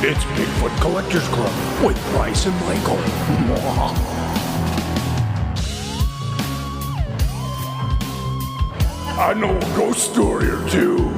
It's Bigfoot Collectors Club with Bryce and Michael. I know a ghost story or two.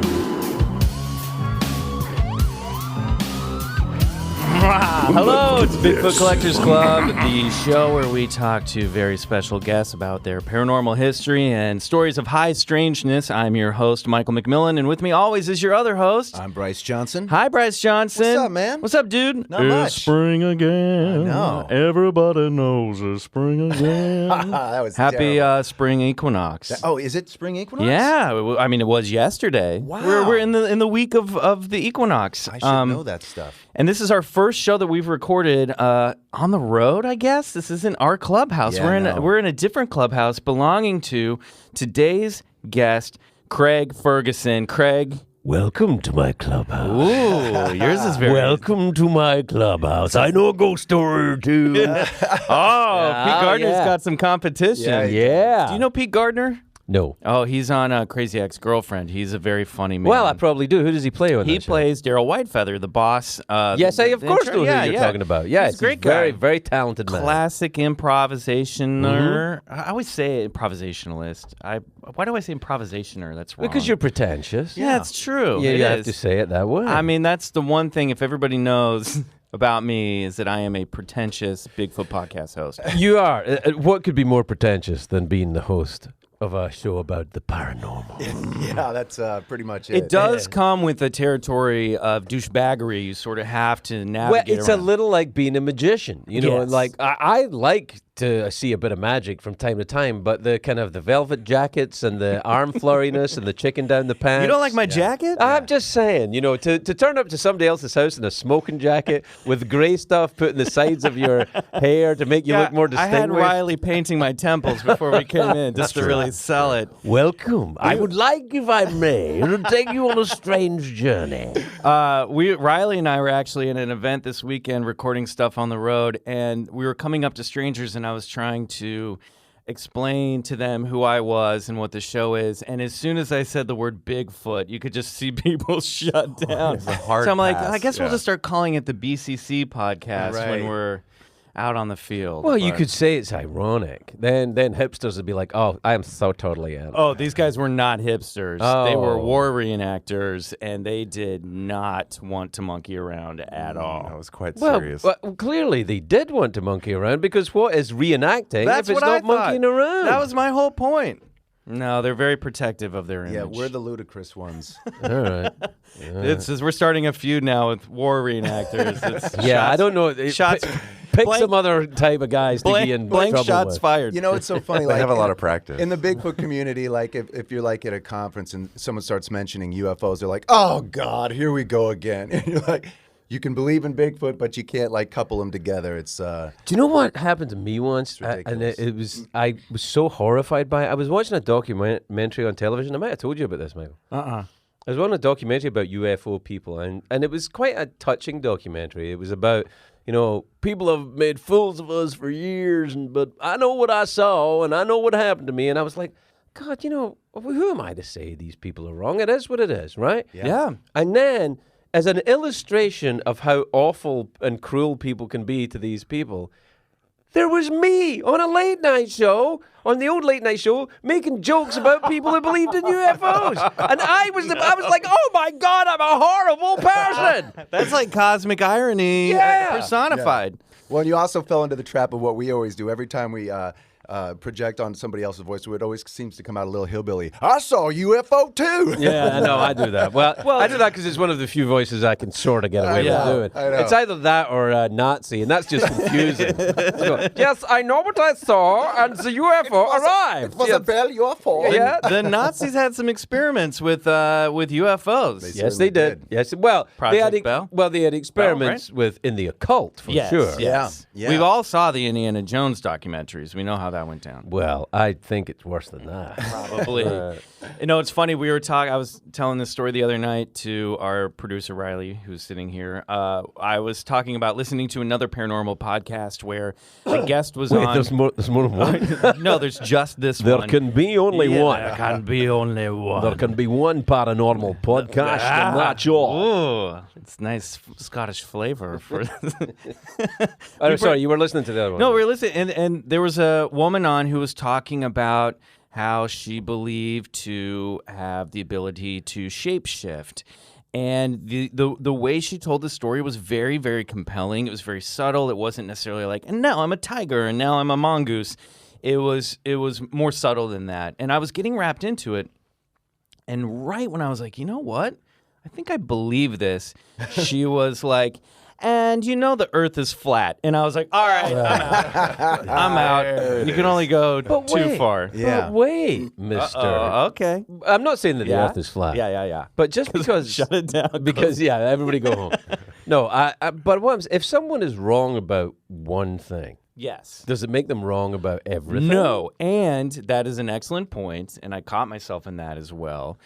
Hello, it's Bigfoot Collectors Club, the show where we talk to very special guests about their paranormal history and stories of high strangeness. I'm your host, Michael McMillan, and with me always is your other host. I'm Bryce Johnson. Hi, Bryce Johnson. What's up, man? What's up, dude? Not much. It's spring again. I know. Everybody knows it's spring again. That was Happy terrible. Spring equinox. Is it spring equinox? Yeah, I mean, it was yesterday. Wow. We're in the week of the equinox. I should know that stuff. And this is our first show that we've recorded on the road, I guess. This isn't our clubhouse. Yeah, We're in a different clubhouse belonging to today's guest, Craig Ferguson. Craig. Welcome to my clubhouse. Ooh, yours is very... Welcome to my clubhouse. I know a ghost story or two. Pete Gardner's got some competition. Yeah. Do you know Pete Gardner? No. Oh, he's on Crazy Ex-Girlfriend. He's a very funny man. Well, I probably do. Who does he play on He that show? plays Daryl Whitefeather, the boss. Yes, I of course know who you're talking about. Yeah, he's a great guy. Very, very talented man. Classic improvisationer. I always say improvisationalist. Why do I say improvisationer? That's wrong. Because you're pretentious. Yeah, it's true. Yeah, It you have is. to say it that way. I mean, that's the one thing, if everybody knows about me, is that I am a pretentious Bigfoot podcast host. You are. What could be more pretentious than being the host of a show about the paranormal? Yeah, that's pretty much it. It does come with the territory of douchebaggery. You sort of have to navigate Well, it's around. a little like being a magician. You know, Yes. like I like to see a bit of magic from time to time, but the kind of the velvet jackets and the arm flurriness and the chicken down the pants. You don't like my jacket? I'm just saying, you know, to turn up to somebody else's house in a smoking jacket with grey stuff put in the sides of your hair to make you look more I had distinguished. Riley painting my temples before we came in just to really sell it. Welcome. I would like, if I may, to take you on a strange journey. Riley and I were actually at an event this weekend recording stuff on the road, and we were coming up to strangers, and I was trying to explain to them who I was and what the show is. And as soon as I said the word Bigfoot, you could just see people shut down. So I'm like, I guess we'll just start calling it the BCC podcast when we're out on the field. Well, you could say it's ironic. Then hipsters would be like, oh, I am so totally in. Oh, these guys were not hipsters. They Oh. were war reenactors, and they did not want to monkey around at all. That was quite Well, serious. clearly they did want to monkey around, because what is reenacting That's if it's what I not monkeying thought. around? That was my whole point. No, they're very protective of their image. Yeah, we're the ludicrous ones. All right. We're starting a feud now with war reenactors. It's Yeah, I don't know. Shots. Pick blank- some other type of guys to be in blank trouble shots with. fired. You know, it's so funny. They Like have a lot of practice. in the Bigfoot community. Like if you're like at a conference and someone starts mentioning UFOs, they're like, "Oh God, here we go again." And you're like, you can believe in Bigfoot, but you can't like couple them together. It's Do you know what happened to me once? And ridiculous. I was so horrified by it. I was watching a documentary on television. I might have told you about this, Michael. I was watching a documentary about UFO people, and it was quite a touching documentary. It was about, you know, people have made fools of us for years, but I know what I saw, and I know what happened to me. And I was like, God, you know, who am I to say these people are wrong? It is what it is, right? yeah. And then, as an illustration of how awful and cruel people can be to these people, there was me on a late night show, on the old late night show, making jokes about people who believed in UFOs. And I was like, oh my God, I'm a horrible person. That's like cosmic irony personified. well, you also fell into the trap of what we always do every time we project on somebody else's voice. So it always seems to come out a little hillbilly. I saw a UFO too. Yeah, I know, I do that. Well, I do that because it's one of the few voices I can sort of get away with doing. I know. It's either that or Nazi, and that's just confusing. So, yes, I know what I saw, and the UFO arrived. It was a bell UFO. Yeah. The Nazis had some experiments with UFOs. Yes, they did. Yes, well, Project Bell? they had experiments with in the occult for sure. Yes. Yeah. We all saw the Indiana Jones documentaries. We know how that that went down. Well, I think it's worse than that. Probably. It's funny. We were talking. I was telling this story the other night to our producer Riley, who's sitting here. I was talking about listening to another paranormal podcast where a guest was on. There's more than one. No, there's just this There one. can be only one. There can be only one. There can be one paranormal podcast, and that's all. Ooh, it's nice Scottish flavor for. I'm sorry, you were listening to the other one. No, we were listening, and there was a woman on who was talking about how she believed to have the ability to shapeshift. And the way she told the story was very, very compelling. It was very subtle. It wasn't necessarily like, and now I'm a tiger, and now I'm a mongoose. It was more subtle than that. And I was getting wrapped into it. And right when I was like, you know what? I think I believe this. She was like, and the earth is flat. And I was like, all right, I'm out. You can only go too far. Yeah. But wait, mister. Okay. I'm not saying that the Yeah? earth is flat. Yeah. But just because... Shut it down. Because, everybody go home. No, but if someone is wrong about one thing, Yes. does it make them wrong about everything? No, and that is an excellent point, and I caught myself in that as well.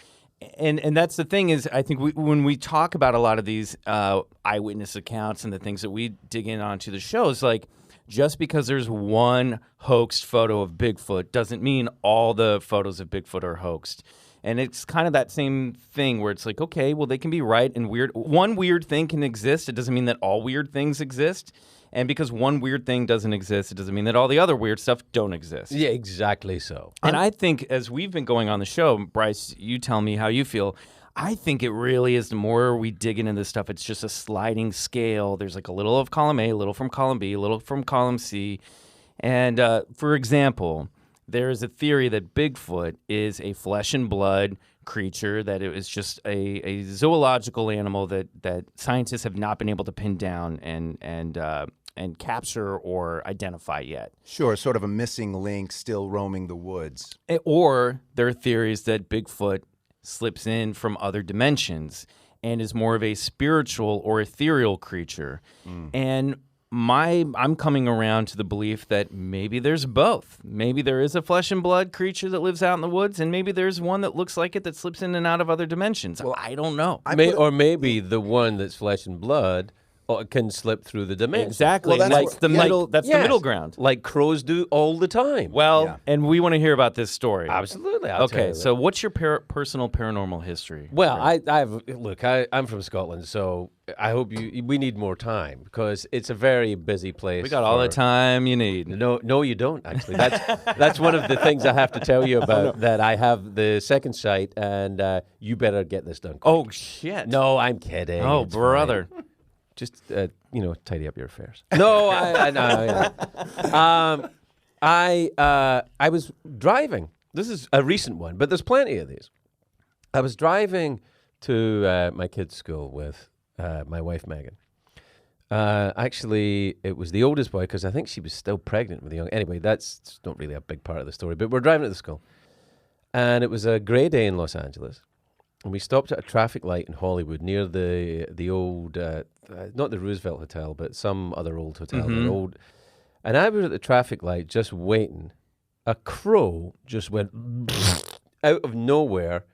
And that's the thing is, I think when we talk about a lot of these eyewitness accounts and the things that we dig in onto the shows, like just because there's one hoaxed photo of Bigfoot doesn't mean all the photos of Bigfoot are hoaxed. And it's kind of that same thing where it's like, okay, well, they can be right and weird. One weird thing can exist. It doesn't mean that all weird things exist. And because one weird thing doesn't exist, it doesn't mean that all the other weird stuff don't exist. Yeah, exactly so. And I think as we've been going on the show, Bryce, you tell me how you feel. I think it really is the more we dig into this stuff, it's just a sliding scale. There's like a little of column A, a little from column B, a little from column C. And for example, there is a theory that Bigfoot is a flesh and blood creature, that it is just a zoological animal that scientists have not been able to pin down and capture or identify yet. Sure, sort of a missing link still roaming the woods. Or there are theories that Bigfoot slips in from other dimensions and is more of a spiritual or ethereal creature. And I'm coming around to the belief that maybe there's both. Maybe there is a flesh and blood creature that lives out in the woods, and maybe there's one that looks like it that slips in and out of other dimensions. Well, I don't know. Or maybe the one that's flesh and blood can slip through the dimensions. Exactly. Well, that's the middle. That's the middle ground. Like crows do all the time. Well, and we want to hear about this story. Absolutely. I'll tell you Okay, that. so what's your personal paranormal history? Well, I'm from Scotland, so I hope we need more time because it's a very busy place. We got all the time you need. No, you don't actually. That's one of the things I have to tell you about. That I have the second sight, and you better get this done quick. Oh shit! No, I'm kidding. Oh It's brother. fine. Just tidy up your affairs. No, I was driving. This is a recent one, but there's plenty of these. I was driving to my kids' school with my wife Megan. Actually, it was the oldest boy because I think she was still pregnant with the young. Anyway, that's not really a big part of the story. But we're driving to the school, and it was a grey day in Los Angeles. And we stopped at a traffic light in Hollywood near the old, not the Roosevelt Hotel, but some other old hotel. Mm-hmm. Old. And I was at the traffic light just waiting. A crow just went out of nowhere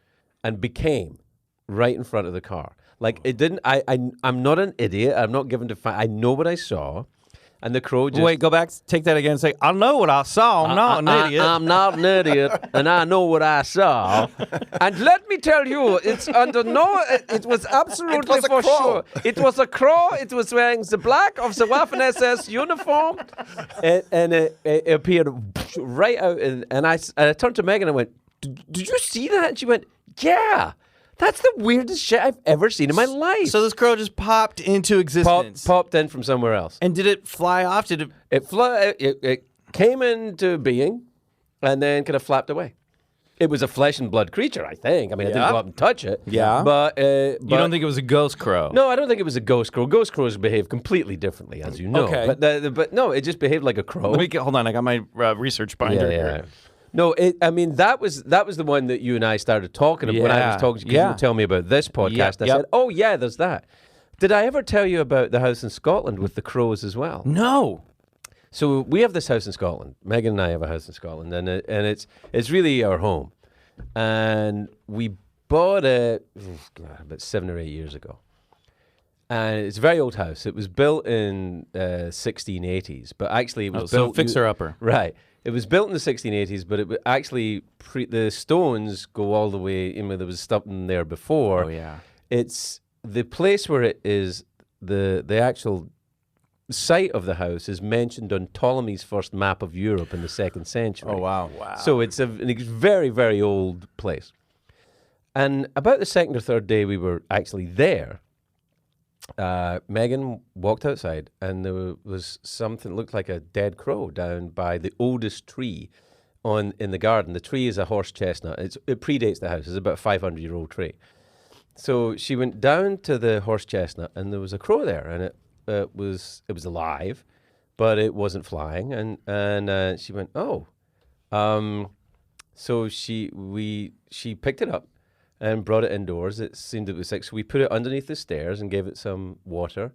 and became right in front of the car. Like it didn't. I'm not an idiot. I'm not given to find. I know what I saw. And the crow just... Wait, go back, take that again and say, I know what I saw. I'm not an idiot. I'm not an idiot, and I know what I saw. And let me tell you, it's under no... It was absolutely for sure. It was a crow. It was wearing the black of the Waffen-SS uniform. And it appeared right out. And I turned to Megan and I went, did you see that? And she went, yeah. That's the weirdest shit I've ever seen in my life. So this crow just popped into existence. Popped in from somewhere else. And did it fly off? Did it? It came into being and then kind of flapped away. It was a flesh and blood creature, I think. I mean, I didn't go up and touch it. Yeah. But You don't think it was a ghost crow? No, I don't think it was a ghost crow. Ghost crows behave completely differently, as you know. Okay. But no, it just behaved like a crow. Hold on. I got my research binder here. No, that was the one that you and I started talking about when I was talking. You tell me about this podcast. I said, "Oh yeah, there's that." Did I ever tell you about the house in Scotland with the crows as well? No. So we have this house in Scotland. Megan and I have a house in Scotland, and it's really our home. And we bought it about 7 or 8 years ago. And it's a very old house. It was built in 1680s, but actually it was built... So fixer-upper. Right. It was built in the 1680s, but it actually... the stones go all the way... there was stuff in there before. Oh, yeah. It's... The place where it is, the actual site of the house is mentioned on Ptolemy's first map of Europe in the 2nd century. Oh, wow. So it's a very, very old place. And about the 2nd or 3rd day we were actually there, Megan walked outside and there was something that looked like a dead crow down by the oldest tree in the garden. The tree is a horse chestnut. It predates the house. It's about a 500-year-old tree. So she went down to the horse chestnut and there was a crow there, and it was alive, but it wasn't flying. And she went, oh. So she picked it up and brought it indoors. It seemed it was sick. So we put it underneath the stairs and gave it some water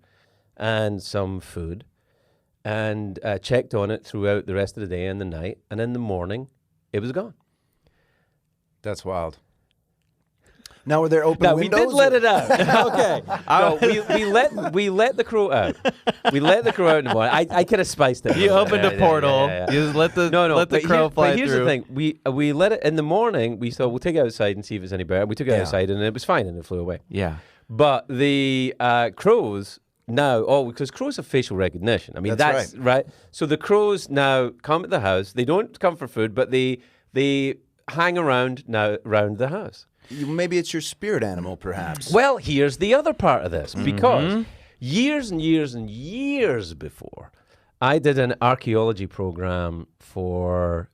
and some food and checked on it throughout the rest of the day and the night. And in the morning, it was gone. That's wild. Now, were there open windows? We did let it out. Okay. No, we let the crow out. We let the crow out in the morning. I could have spiced it. You opened a portal. You just let the crow fly but here's through. the thing. We let it in the morning. We thought we'll take it outside and see if it's any better. We took it outside and it was fine and it flew away. Yeah. But the crows now, because crows have facial recognition. I mean, that's right. So the crows now come at the house. They don't come for food, but they hang around the house. Maybe it's your spirit animal, perhaps. Well, here's the other part of this, because years and years and years before, I did an archaeology program for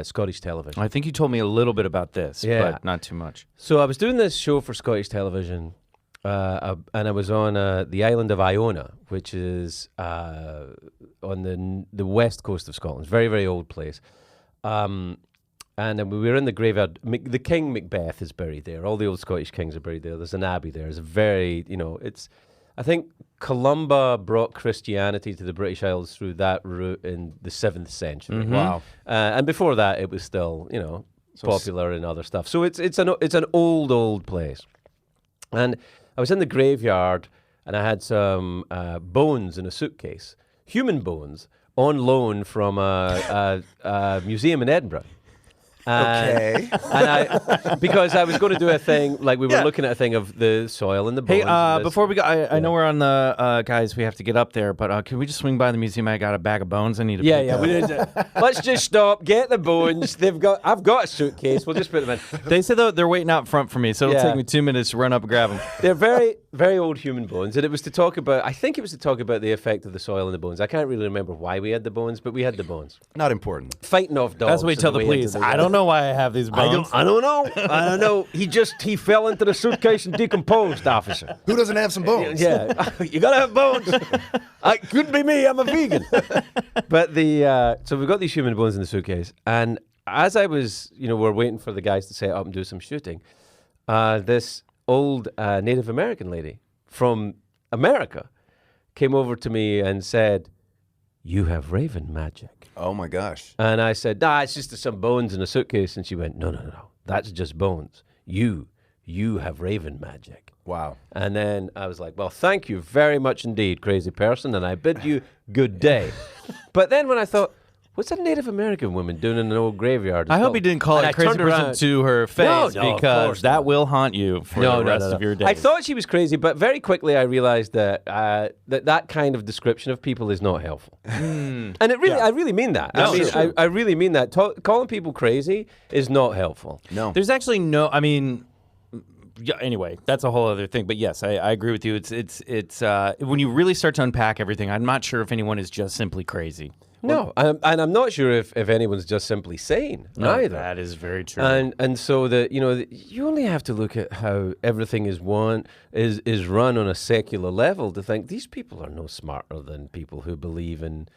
Scottish television. I think you told me a little bit about this, but not too much. So I was doing this show for Scottish television, and I was on the island of Iona, which is on the west coast of Scotland. Very, very old place. And we were in the graveyard. The King Macbeth is buried there. All the old Scottish kings are buried there. There's an abbey there. It's a very, I think Columba brought Christianity to the British Isles through that route in the 7th century. Mm-hmm. Wow. And before that, it was still, popular in other stuff. So it's an old place. And I was in the graveyard, and I had some bones in a suitcase, human bones, on loan from a museum in Edinburgh. Okay. And because I was going to do a thing, like we were looking at a thing of the soil and the bones. Hey, before we go, I know we're on the guys. We have to get up there, but can we just swing by the museum? I got a bag of bones. I need to. Yeah. Let's just stop. Get the bones. I've got a suitcase. We'll just put them in. They said they're waiting out front for me, so it'll take me 2 minutes to run up and grab them. They're very, very old human bones, and it was to talk about. I think it was to talk about the effect of the soil in the bones. I can't really remember why we had the bones, but we had the bones. Not important. Fighting off dogs. That's what we tell the police. I don't know why I have these bones. I don't know. He fell into the suitcase and decomposed, officer. Who doesn't have some bones? Yeah, you gotta have bones. It could be me. I'm a vegan. But so we've got these human bones in the suitcase, and as I was, we're waiting for the guys to set up and do some shooting. This old Native American lady from America came over to me and said, "You have Raven Magick." Oh my gosh. And I said, "Nah, it's just some bones in a suitcase." And she went, No, that's just bones. You have Raven Magick. Wow. And then I was like, well, thank you very much indeed, crazy person, and I bid you good day. But then when I thought, what's a Native American woman doing in an old graveyard? I hope he didn't call it crazy person to her face, because that will haunt you for the rest of your days. I thought she was crazy, but very quickly I realized that that kind of description of people is not helpful. And I really mean that. I really mean that. Calling people crazy is not helpful. No. There's actually anyway, that's a whole other thing. But yes, I agree with you. It's when you really start to unpack everything, I'm not sure if anyone is just simply crazy. No, and I'm not sure if anyone's just simply sane either. That is very true. And so you only have to look at how everything is run on a secular level to think these people are no smarter than people who believe in.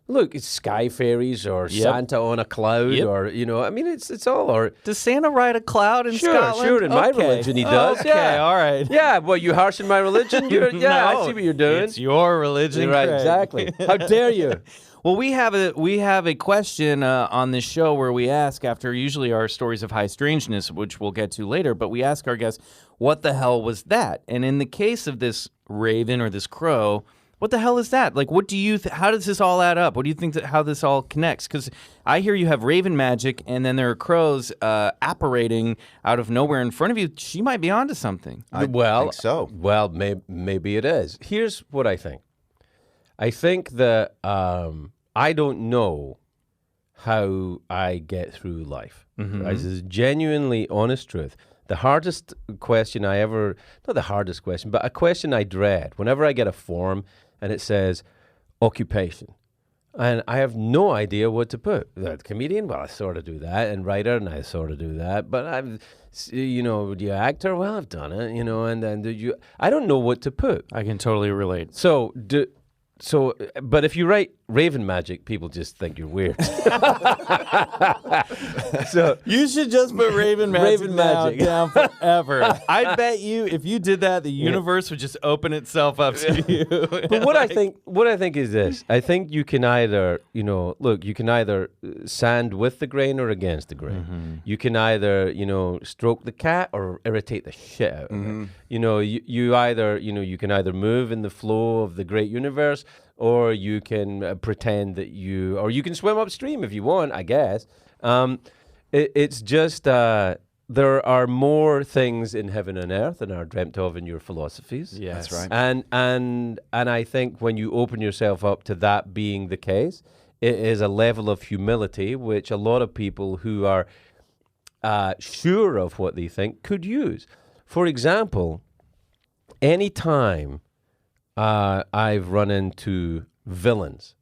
Look, it's sky fairies or Santa on a cloud or, it's all. Or does Santa ride a cloud in Scotland? Sure, in my religion he does. Okay, all right. Yeah, well, you harsh in my religion? I see what you're doing. It's your religion. Right, exactly. How dare you? Well, we have a question on this show where we ask, after usually our stories of high strangeness, which we'll get to later, but we ask our guests, what the hell was that? And in the case of this raven or this crow, what the hell is that? Like, what do you? How does this all add up? What do you think how this all connects? Because I hear you have Raven Magick, and then there are crows apparating out of nowhere in front of you. She might be onto something. I think so. Well, maybe it is. Here's what I think. I think that I don't know how I get through life. This is genuinely honest truth. The hardest question not the hardest question, but a question I dread whenever I get a form and it says occupation. And I have no idea what to put. Comedian? Well, I sort of do that. And writer? And I sort of do that. But do you actor? Well, I've done it, and then I don't know what to put. I can totally relate. But if you write Raven Magick, people just think you're weird. So you should just put Raven Magick down forever. I bet you, if you did that, the universe would just open itself up to you. But what I think is this: I think you can either, you can either sand with the grain or against the grain. You can either, stroke the cat or irritate the shit out of it. You can either move in the flow of the great universe, or you can pretend that or you can swim upstream if you want, I guess. It's just there are more things in heaven and earth than are dreamt of in your philosophies. Yes, that's right. And I think when you open yourself up to that being the case, it is a level of humility which a lot of people who are sure of what they think could use. For example, any time I've run into villains,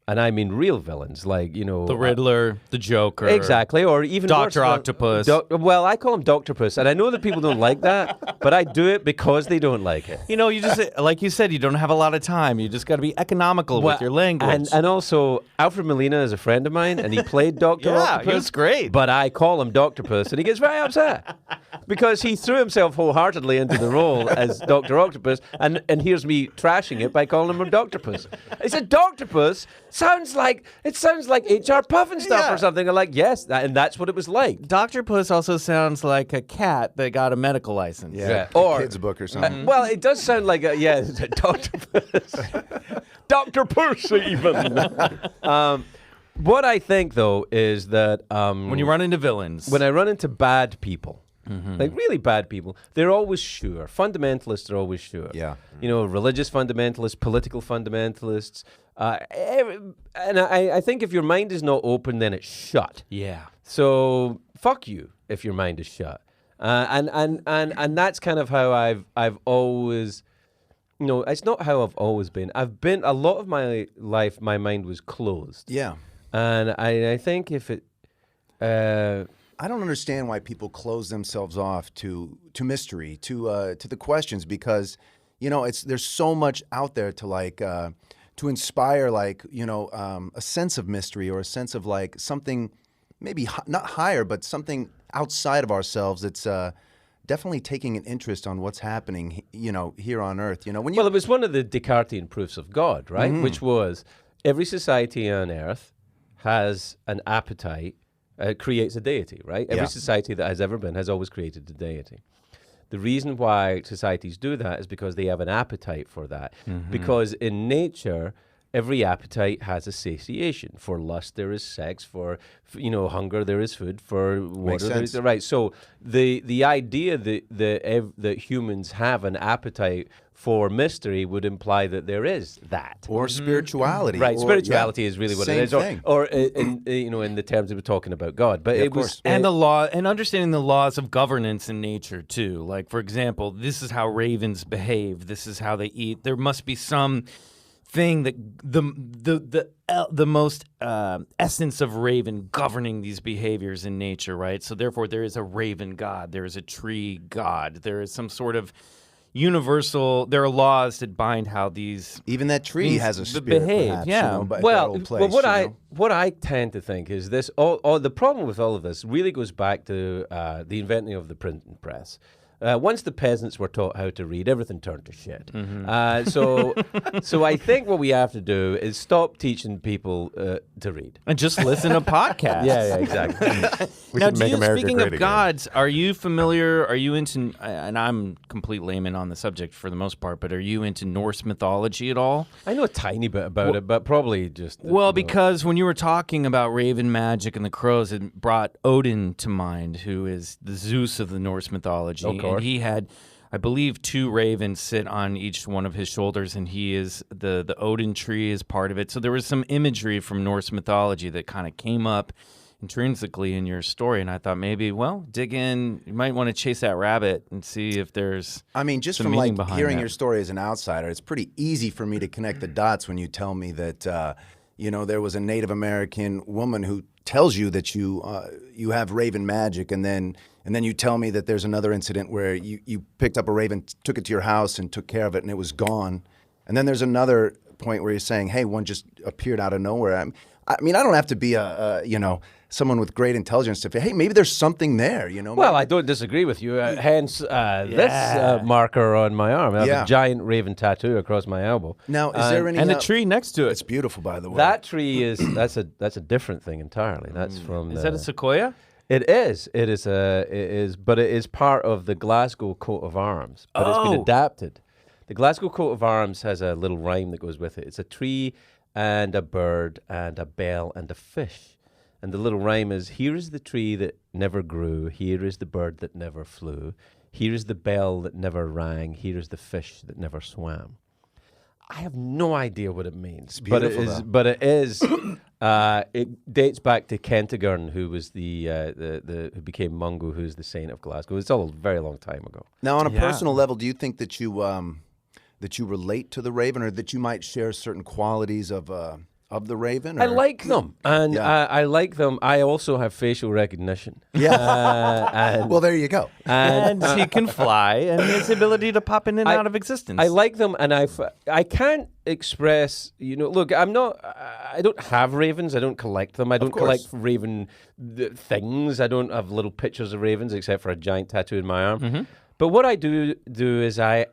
and I mean real villains, like, the Riddler, the Joker. Exactly, or even Dr. worse, Octopus. Well, I call him Doctopus, and I know that people don't like that, but I do it because they don't like it. You just, like you said, you don't have a lot of time. You just got to be economical with your language. And also, Alfred Molina is a friend of mine, and he played Dr. Octopus. He was great. But I call him Doctopus, and he gets very upset because he threw himself wholeheartedly into the role as Dr. Octopus, and here's me trashing it by calling him Doctopus. He said, Doctopus sounds like H.R. Pufnstuf or something. I'm like, yes, and that's what it was like. Dr. Puss also sounds like a cat that got a medical license. Yeah, or kid's book or something. Well, it does sound like Dr. Puss. Dr. Puss, even. What I think, though, is that when you run into villains, when I run into bad people, like really bad people, they're always sure. Fundamentalists are always sure. Yeah. Religious fundamentalists, political fundamentalists. And I think if your mind is not open, then it's shut. Yeah. So fuck you if your mind is shut. And that's kind of how I've always. It's not how I've always been. I've been a lot of my life. My mind was closed. Yeah. And I think if it. I don't understand why people close themselves off to mystery, to the questions, because there's so much out there to inspire a sense of mystery, or a sense of something maybe not higher, but something outside of ourselves that's definitely taking an interest on what's happening here on Earth. Well, it was one of the Descartesian proofs of God, right? Which was every society on Earth has an appetite. Creates a deity, right? Every society that has ever been has always created a deity. The reason why societies do that is because they have an appetite for that. Because in nature, every appetite has a satiation. For lust, there is sex. For hunger, there is food. For water, there is right. So the idea that humans have an appetite for mystery would imply that there is that, or spirituality. Right, spirituality is really what it is, thing. or in the terms that we're talking about God. But it was and the law, and understanding the laws of governance in nature too. Like, for example, this is how ravens behave. This is how they eat. There must be some thing that the most essence of raven governing these behaviors in nature, right? So therefore, there is a raven god. There is a tree god. There is some sort of universal. There are laws that bind how these even that tree has a spirit behave. Perhaps, yeah. What I tend to think is this. All the problem with all of this really goes back to the inventing of the printing press. once the peasants were taught how to read, everything turned to shit. So I think what we have to do is stop teaching people to read. And just listen to podcasts. Yeah, exactly. Now, speaking of gods, are you familiar, are you into, and I'm complete layman on the subject for the most part, but are you into Norse mythology at all? I know a tiny bit about it, but probably just... because when you were talking about Raven Magick and the crows, it brought Odin to mind, who is the Zeus of the Norse mythology. Of course. And he had, I believe, 2 ravens sit on each one of his shoulders, and he is, the Odin tree is part of it. So there was some imagery from Norse mythology that kind of came up intrinsically in your story, and I thought maybe, dig in. You might want to chase that rabbit and see if there's. I mean, just some from meaning like behind hearing that. your story as an outsider, it's pretty easy for me to connect the dots when you tell me that there was a Native American woman who tells you that you have Raven Magick, and then you tell me that there's another incident where you picked up a raven, took it to your house, and took care of it, and it was gone. And then there's another point where you're saying, hey, one just appeared out of nowhere. I mean, I don't have to be someone with great intelligence to say, hey, maybe there's something there, Well, I don't disagree with you. Hence, this marker on my arm. I have a giant raven tattoo across my elbow. Now, is there any... And a tree next to it. It's beautiful, by the way. That tree is that's a different thing entirely. That's from. Is that a sequoia? It is. It is. But it is part of the Glasgow coat of arms. But it's been adapted. The Glasgow coat of arms has a little rhyme that goes with it. It's a tree and a bird and a bell and a fish. And the little rhyme is, here is the tree that never grew, here is the bird that never flew, here is the bell that never rang, here is the fish that never swam. I have no idea what it means, but it is. It dates back to Kentigern, who was who became Mungo, who's the saint of Glasgow. It's all a very long time ago. Now, on a personal level, do you think that you relate to the raven, or that you might share certain qualities of the raven? I like them, and I like them. I also have facial recognition. Yeah. Well, there you go. And he can fly, and his ability to pop in and out of existence. I like them, and I can't express. Look, I don't have ravens. I don't collect them. I don't collect raven things. I don't have little pictures of ravens, except for a giant tattoo in my arm. Mm-hmm. But what I do is I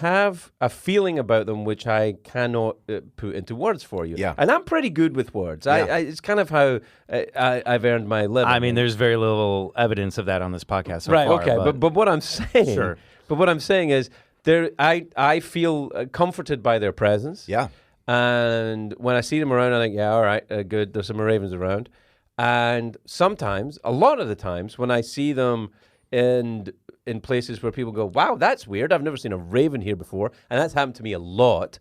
have a feeling about them which I cannot put into words for you. Yeah. And I'm pretty good with words. Yeah. It's kind of how I've earned my living. I mean, there's very little evidence of that on this podcast so right, far. Okay, but what I'm saying, Sure. But what I'm saying is, I feel comforted by their presence. Yeah. And when I see them around, I think, yeah, all right, good. There's some ravens around. And sometimes, a lot of the times, when I see them in places where people go, wow, that's weird. I've never seen a raven here before. And that's happened to me a lot.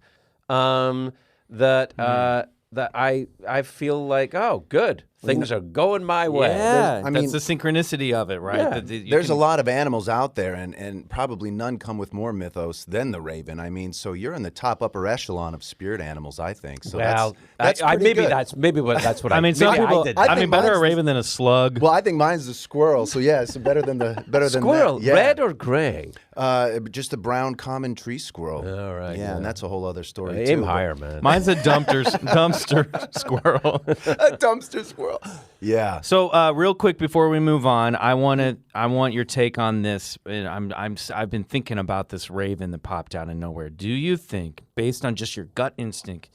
That I feel like, oh, good. Things are going my way. Yeah, that's the synchronicity of it, right? Yeah. There's a lot of animals out there, and probably none come with more mythos than the raven. I mean, so you're in the top upper echelon of spirit animals, I think. So that's pretty good. That's what I mean, some people. did. I mean, better a raven than a slug. Well, I think mine's the squirrel. So yeah, it's better than squirrel. Than that. Yeah. Red or gray? Just a brown common tree squirrel. All right. Yeah, and that's a whole other story Aim too. higher, man. Mine's a dumpster squirrel. A dumpster squirrel. Yeah. So real quick before we move on, I want your take on this. And I've been thinking about this raven that popped out of nowhere. Do you think, based on just your gut instinct,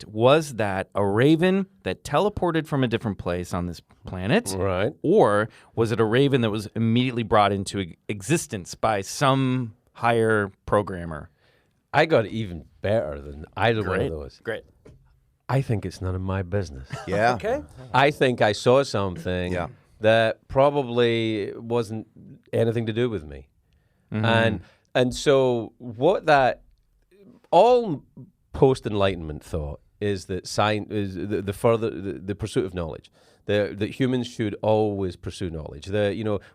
was that a raven that teleported from a different place on this planet? Right. Or was it a raven that was immediately brought into existence by some higher programmer? I got even better than either one of those. Great. I think it's none of my business. Yeah. Okay. I think I saw something that probably wasn't anything to do with me. Mm-hmm. And so what that all post-Enlightenment thought is that science is the pursuit of knowledge. That humans should always pursue knowledge.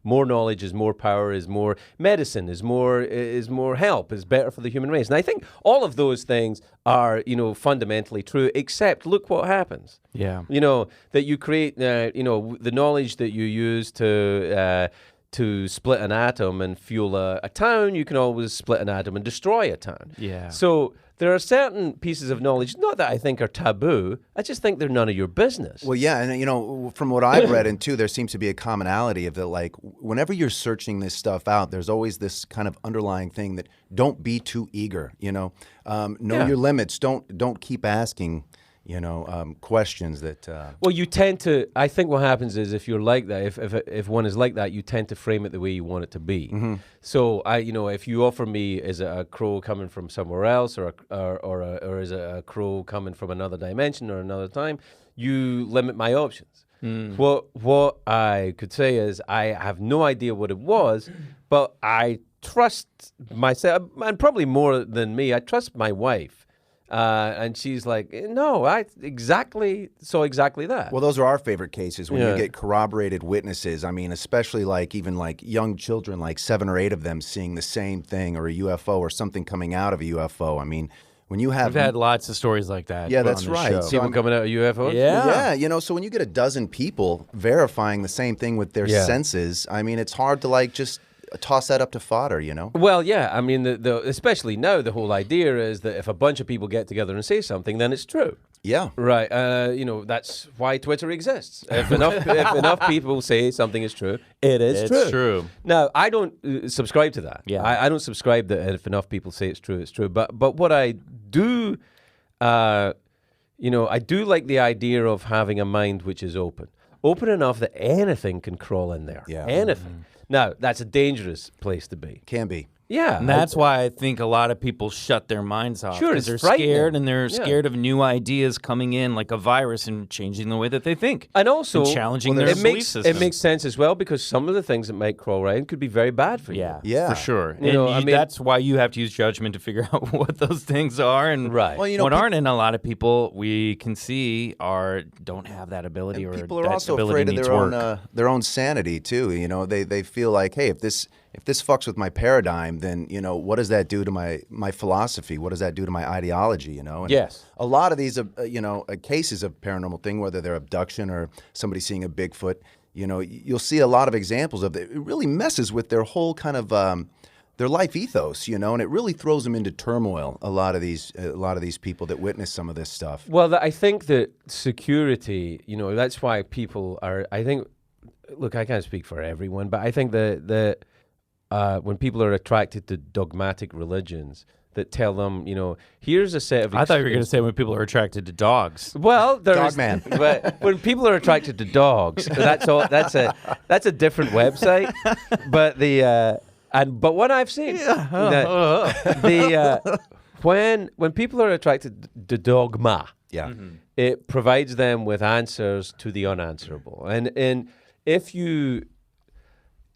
More knowledge is more power, is more medicine, is more help, is better for the human race. And I think all of those things are, fundamentally true, except look what happens. Yeah. That you create, the knowledge that you use to to split an atom and fuel a town, you can always split an atom and destroy a town. Yeah. So there are certain pieces of knowledge, not that I think are taboo, I just think they're none of your business. Well, yeah, and from what I've read, and too, there seems to be a commonality of that. Like, whenever you're searching this stuff out, there's always this kind of underlying thing that don't be too eager. Know your limits. Don't keep asking. Questions that. Well, you tend to. I think what happens is if you're like that, if one is like that, you tend to frame it the way you want it to be. Mm-hmm. So if you offer me, is it a crow coming from somewhere else, or is it a crow coming from another dimension or another time? You limit my options. What I could say is I have no idea what it was, but I trust myself, and probably more than me, I trust my wife. And she's like, no, I saw exactly that. Well, those are our favorite cases when you get corroborated witnesses. I mean, especially even young children, like 7 or 8 of them seeing the same thing, or a UFO or something coming out of a UFO. I mean, when you have... We've had lots of stories like that. Yeah, that's right. Show. People coming out of UFOs? Yeah. So when you get a dozen people verifying the same thing with their senses, I mean, it's hard to just toss that up to fodder, Well, yeah. I mean, especially now, the whole idea is that if a bunch of people get together and say something, then it's true. Yeah. Right. That's why Twitter exists. If enough people say something is true, it's true. It's true. Now, I don't subscribe to that. Yeah. I don't subscribe that if enough people say it's true, it's true. But what I do, I do like the idea of having a mind which is open enough that anything can crawl in there. Yeah. Anything. Now, that's a dangerous place to be. Can be. Yeah. And that's why I think a lot of people shut their minds off. Sure, 'cause it's they're frightening. scared, and they're scared of new ideas coming in like a virus and changing the way that they think. And also, challenging their belief system. it makes sense as well, because some of the things that might crawl around could be very bad for you. Yeah. For sure. You And know, that's why you have to use judgment to figure out what those things are and Right. Well, what aren't. And a lot of people we can see don't have that ability, or people are that also ability afraid of needs their work. their own sanity too. They feel like, hey, if this fucks with my paradigm, then what does that do to my philosophy? What does that do to my ideology? And Yes. a lot of these cases of paranormal thing, whether they're abduction or somebody seeing a Bigfoot, you'll see a lot of examples of it. It really messes with their whole kind of their life ethos, and it really throws them into turmoil. A lot of these people that witness some of this stuff. Well, I think that security, that's why people are, I think, look, I can't speak for everyone, but I think that when people are attracted to dogmatic religions that tell them, here's a set of... I thought you were going to say when people are attracted to dogs. Well, there's... Dogman. But when people are attracted to dogs, that's a different website. But but what I've seen, when people are attracted to dogma, Yeah. it provides them with answers to the unanswerable. And if you...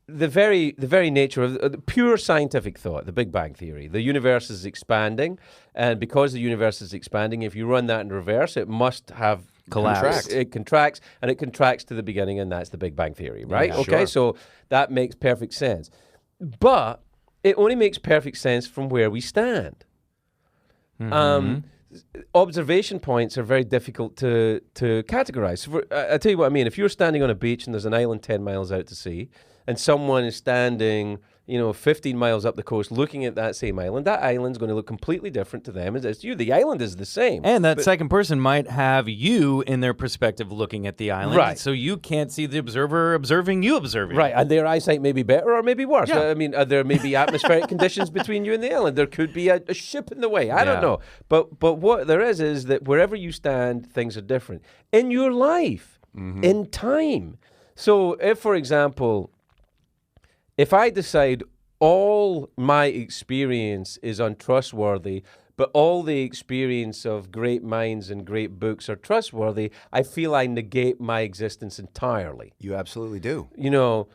The very nature of the pure scientific thought, the Big Bang Theory, the universe is expanding, and because the universe is expanding, if you run that in reverse, it must have Collapsed. It contracts, and it contracts to the beginning, and that's the Big Bang Theory, right? Yeah, okay, sure. so that makes perfect sense. But it only makes perfect sense from where we stand. Observation points are very difficult to categorize. So I'll tell you what I mean. If you're standing on a beach and there's an island 10 miles out to sea, and someone is standing, 15 miles up the coast looking at that same island, that island's going to look completely different to them as it's you. The island is the same. And that second person might have you in their perspective looking at the island. Right. So you can't see the observer observing you observing. Right, and their eyesight may be better or maybe worse. Yeah. I mean, there may be atmospheric conditions between you and the island. There could be a ship in the way. I don't know. But what there is that wherever you stand, things are different. In your life, in time. So if, for example... If I decide all my experience is untrustworthy, but all the experience of great minds and great books are trustworthy, I feel I negate my existence entirely. You absolutely do.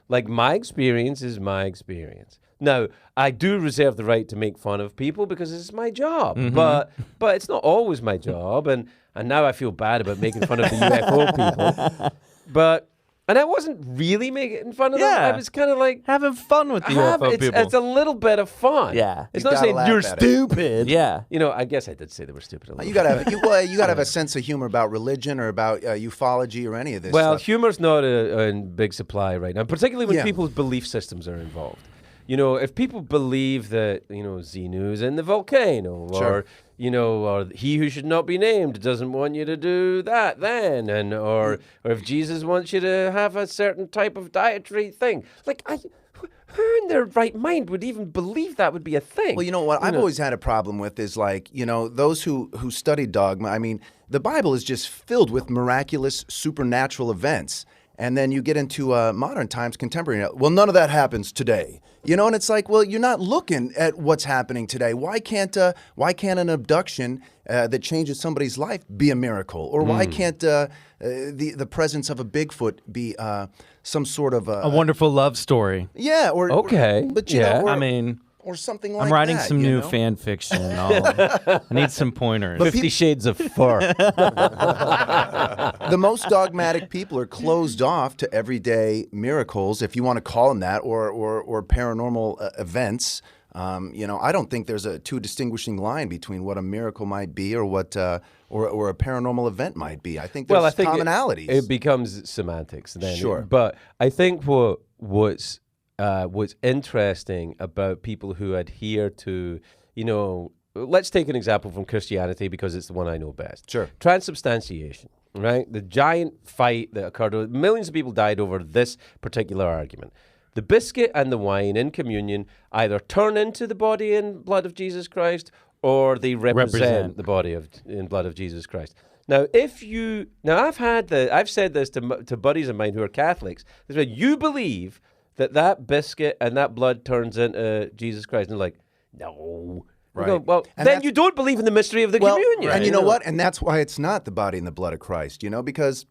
Like my experience is my experience. Now, I do reserve the right to make fun of people because it's my job, but it's not always my job, and now I feel bad about making fun of the UFO people. But And I wasn't really making fun of them. Yeah. I was kind of like having fun with the UFO people. It's a little bit of fun. Yeah. It's You not gotta saying laugh you're at it. stupid. Yeah. You know, I guess I did say they were stupid. You gotta have a sense of humor about religion or about ufology or any of this. Well, stuff. humor's not in big supply right now, particularly when Yeah. people's belief systems are involved. You know, if people believe that, Xenu's in the volcano, Sure. or he who should not be named doesn't want you to do that then, or if Jesus wants you to have a certain type of dietary thing. Like, who in their right mind would even believe that would be a thing? Well, you know what I've always had a problem with is like, those who study dogma. I mean, the Bible is just filled with miraculous supernatural events. And then you get into modern times, contemporary. Well, none of that happens today, and it's like, well, you're not looking at what's happening today. Why can't an abduction that changes somebody's life be a miracle, or why can't the presence of a Bigfoot be some sort of a wonderful love story. Yeah, okay, but or something like that. I'm writing some new know? fan fiction. I need some pointers. 50 Shades of Fur. The most dogmatic people are closed off to everyday miracles, if you want to call them that, or paranormal events. I don't think there's a too distinguishing line between what a miracle might be or what or a paranormal event might be. I think there's commonalities. It becomes semantics then. Sure. But I think what's interesting about people who adhere to, let's take an example from Christianity because it's the one I know best. Sure. Transubstantiation, right? The giant fight that occurred, millions of people died over this particular argument. The biscuit and the wine in communion either turn into the body and blood of Jesus Christ or they represent the body and blood of Jesus Christ. Now, I've said this to buddies of mine who are Catholics. They say, you believe that biscuit and that blood turns into Jesus Christ. And they're like, no. Right. Go, well, then you don't believe in the mystery of the communion. And you know what? And that's why it's not the body and the blood of Christ, because,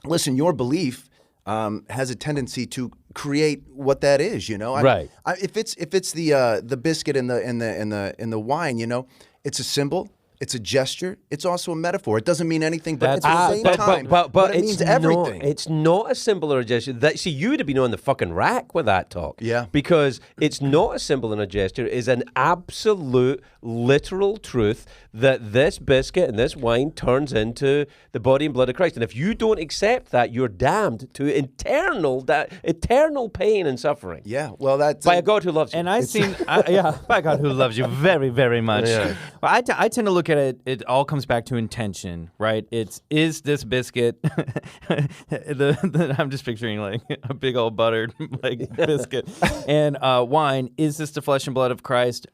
listen, your belief has a tendency to create what that is, Right. If it's the biscuit and the wine, it's a symbol. It's a gesture. It's also a metaphor. It doesn't mean anything, but at the same time, but it means everything. It's not a symbol or a gesture. You would have been on the fucking rack with that talk. Yeah. Because it's not a symbol and a gesture. It's an absolute, literal truth that this biscuit and this wine turns into the body and blood of Christ. And if you don't accept that, you're damned to eternal pain and suffering. Yeah. Well, that's by a God who loves you. And by God who loves you very, very much. Yeah. Well, I tend to look at it. It all comes back to intention, right? Is this biscuit? I'm just picturing like a big old buttered like biscuit and wine. Is this the flesh and blood of Christ?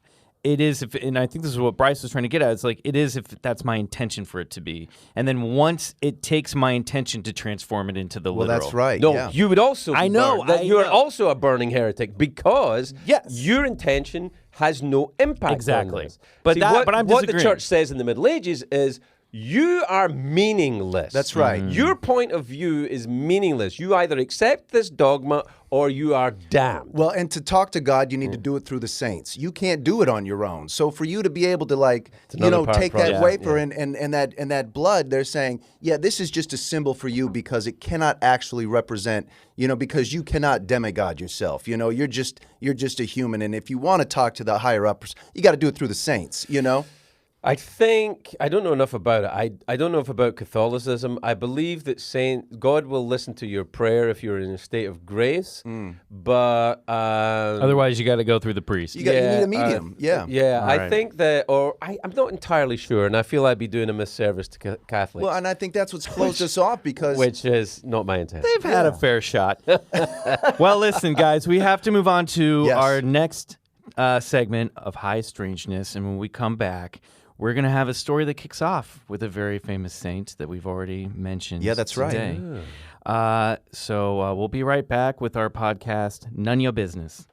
It is, and I think this is what Bryce was trying to get at. It's like, it is if that's my intention for it to be. And then once it takes my intention to transform it into the literal. Well, that's right. No, yeah. you would also I know. you're also a burning heretic because Yes. your intention has no impact Exactly. on this. But I'm what the disagreeing. church says in the Middle Ages is you are meaningless. That's right. Your point of view is meaningless. You either accept this dogma or you are damned. Well, and to talk to God, you need to do it through the saints. You can't do it on your own. So for you to be able to take that wafer and that blood, they're saying, yeah, this is just a symbol for you because it cannot actually represent, because you cannot demigod yourself. You're just a human, and if you want to talk to the higher uppers, you got to do it through the saints. I think, I don't know enough about it. I don't know enough about Catholicism. I believe that God will listen to your prayer if you're in a state of grace, but... Otherwise, you got to go through the priest. You need a medium, yeah. Yeah, All I right. think that, I'm not entirely sure, and I feel I'd be doing a misservice to Catholics, Well, and I think that's what's closed us off because... which is not my intent. They've had a fair shot. Well, listen, guys, we have to move on to Yes. our next segment of High Strangeness, and when we come back, we're going to have a story that kicks off with a very famous saint that we've already mentioned. Yeah, that's right. today. So we'll be right back with our podcast, None Your Business.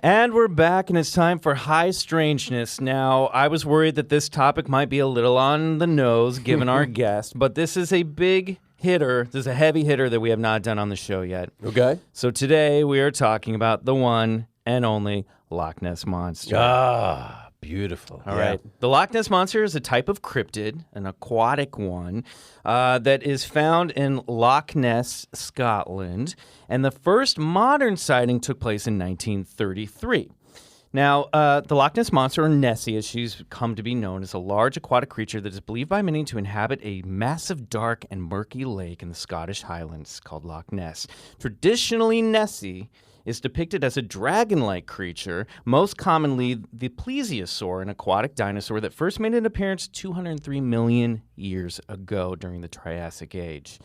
And we're back, and it's time for High Strangeness. Now, I was worried that this topic might be a little on the nose, given our guest, but this is a big hitter. This is a heavy hitter that we have not done on the show yet. Okay. So today we are talking about the one and only Loch Ness Monster. Beautiful. All right. The Loch Ness Monster is a type of cryptid, an aquatic one, that is found in Loch Ness, Scotland. And the first modern sighting took place in 1933. Now, the Loch Ness Monster, or Nessie, as she's come to be known, is a large aquatic creature that is believed by many to inhabit a massive, dark, and murky lake in the Scottish Highlands called Loch Ness. Traditionally, Nessie is depicted as a dragon-like creature, most commonly the plesiosaur, an aquatic dinosaur that first made an appearance 203 million years ago during the Triassic Age.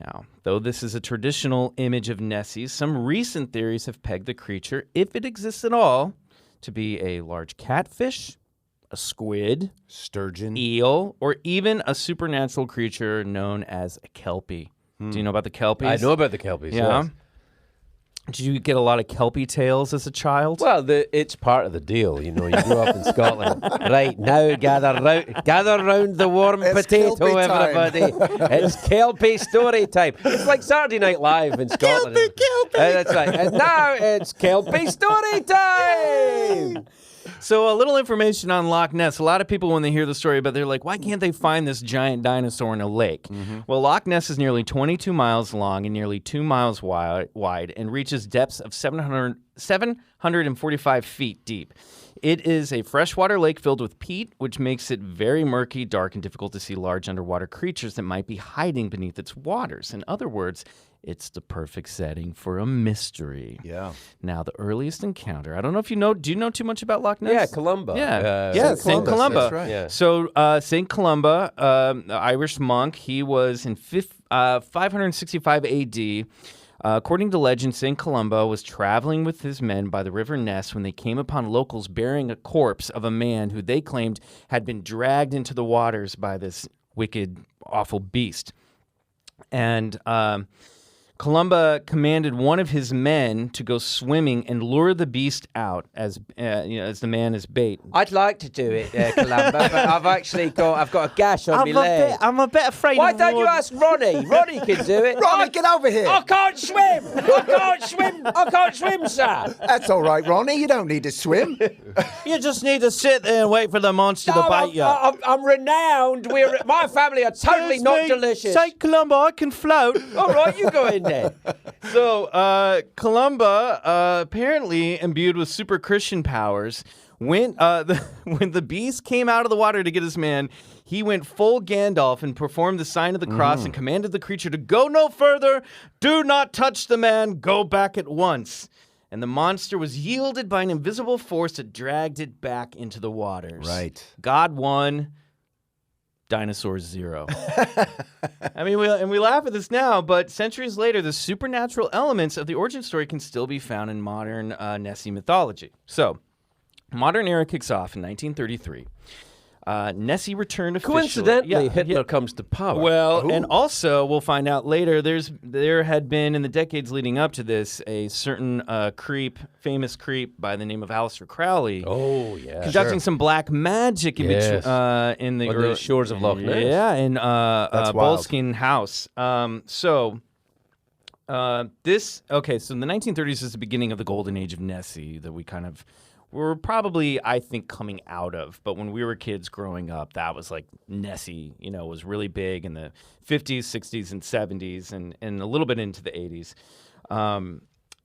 Now, though this is a traditional image of Nessie, some recent theories have pegged the creature, if it exists at all, to be a large catfish, a squid, Sturgeon. eel, or even a supernatural creature known as a kelpie. Do you know about the kelpies? I know about the kelpies. Yeah. Yes. Did you get a lot of kelpie tales as a child? Well, it's part of the deal. You grew up in Scotland. Right, now gather round the warm It's potato, Kelpie time. everybody. It's Kelpie story time. It's like Saturday Night Live in Scotland. Kelpie! That's right. And now it's Kelpie story time. So a little information on Loch Ness. A lot of people, when they hear the story, but they're like, why can't they find this giant dinosaur in a lake? Well, Loch Ness is nearly 22 miles long and nearly 2 miles wide and reaches depths of 745 feet deep. It is a freshwater lake filled with peat, which makes it very murky, dark, and difficult to see large underwater creatures that might be hiding beneath its waters. In other words, it's the perfect setting for a mystery. Yeah. Now, the earliest encounter. I don't know if you know. Do you know too much about Loch Ness? Yeah, Columba. Yeah, St. Columba. That's right. Yeah. So, St. Columba, the Irish monk, he was in 565 AD. According to legend, St. Columba was traveling with his men by the River Ness when they came upon locals bearing a corpse of a man who they claimed had been dragged into the waters by this wicked, awful beast. And Columba commanded one of his men to go swimming and lure the beast out as the man as bait. I'd like to do it, Columba, but I've got a gash on my leg. I'm a bit afraid. Why don't you ask Ronnie? Ronnie can do it. Ronnie, get over here. I can't swim. I can't swim, sir. That's all right, Ronnie. You don't need to swim. You just need to sit there and wait for the monster to bite you. I'm renowned. My family are totally not delicious. St. Columba, I can float. All right, you go in there. So, Columba, apparently imbued with super Christian powers, when the beast came out of the water to get his man, he went full Gandalf and performed the sign of the cross and commanded the creature to go no further. Do not touch the man. Go back at once. And the monster was yielded by an invisible force that dragged it back into the waters. Right. God won. Dinosaurs 0. I mean, we laugh at this now, but centuries later, the supernatural elements of the origin story can still be found in modern Nessie mythology. So, modern era kicks off in 1933. Nessie returned officially. Coincidentally, Hitler comes to power. Well, and also, we'll find out later, there had been, in the decades leading up to this, a certain famous creep by the name of Aleister Crowley. Oh, yeah. Conducting some black magic in the early shores of Loch Ness. Yeah, in That's wild. Boleskine House. So in the 1930s is the beginning of the golden age of Nessie that we're probably, I think, coming out of. But when we were kids growing up, that was like Nessie, was really big in the 50s, 60s, and 70s, and a little bit into the 80s.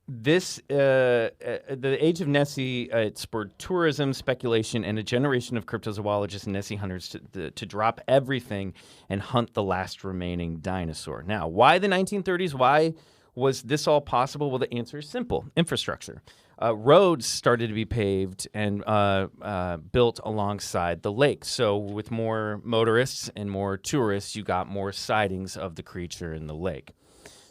The age of Nessie, it spurred tourism, speculation, and a generation of cryptozoologists and Nessie hunters to drop everything and hunt the last remaining dinosaur. Now, why the 1930s? Why was this all possible? Well, the answer is simple: infrastructure. Roads started to be paved and built alongside the lake. So with more motorists and more tourists, you got more sightings of the creature in the lake.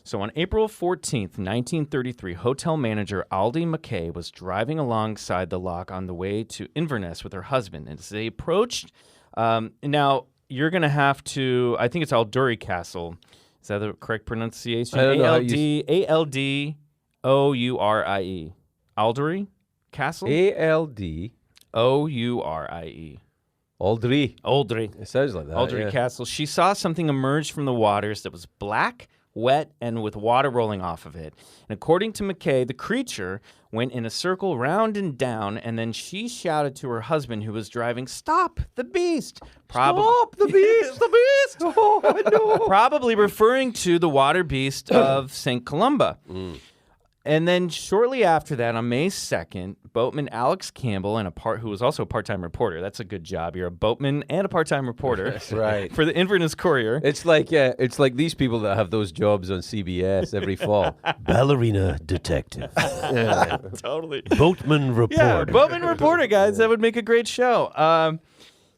So on April 14th, 1933, hotel manager Aldi McKay was driving alongside the loch on the way to Inverness with her husband. And as they approached, now you're going to have to, I think it's Aldury Castle. Is that the correct pronunciation? I don't know. Aldurie. Aldury Castle? Aldurie. Aldry. It sounds like that. Aldury Castle. She saw something emerge from the waters that was black, wet and with water rolling off of it. And according to McKay, the creature went in a circle round and down, and then she shouted to her husband, who was driving, "Stop the beast!" Stop the beast! The beast! Oh, no. Probably referring to the water beast of St. Columba. And then shortly after that, on May 2nd, boatman Alex Campbell, who was also a part-time reporter. That's a good job. You're a boatman and a part-time reporter Right. for the Inverness Courier. It's like these people that have those jobs on CBS every fall. Ballerina detective. Yeah. Totally. Boatman reporter. Yeah, boatman reporter, guys. That would make a great show.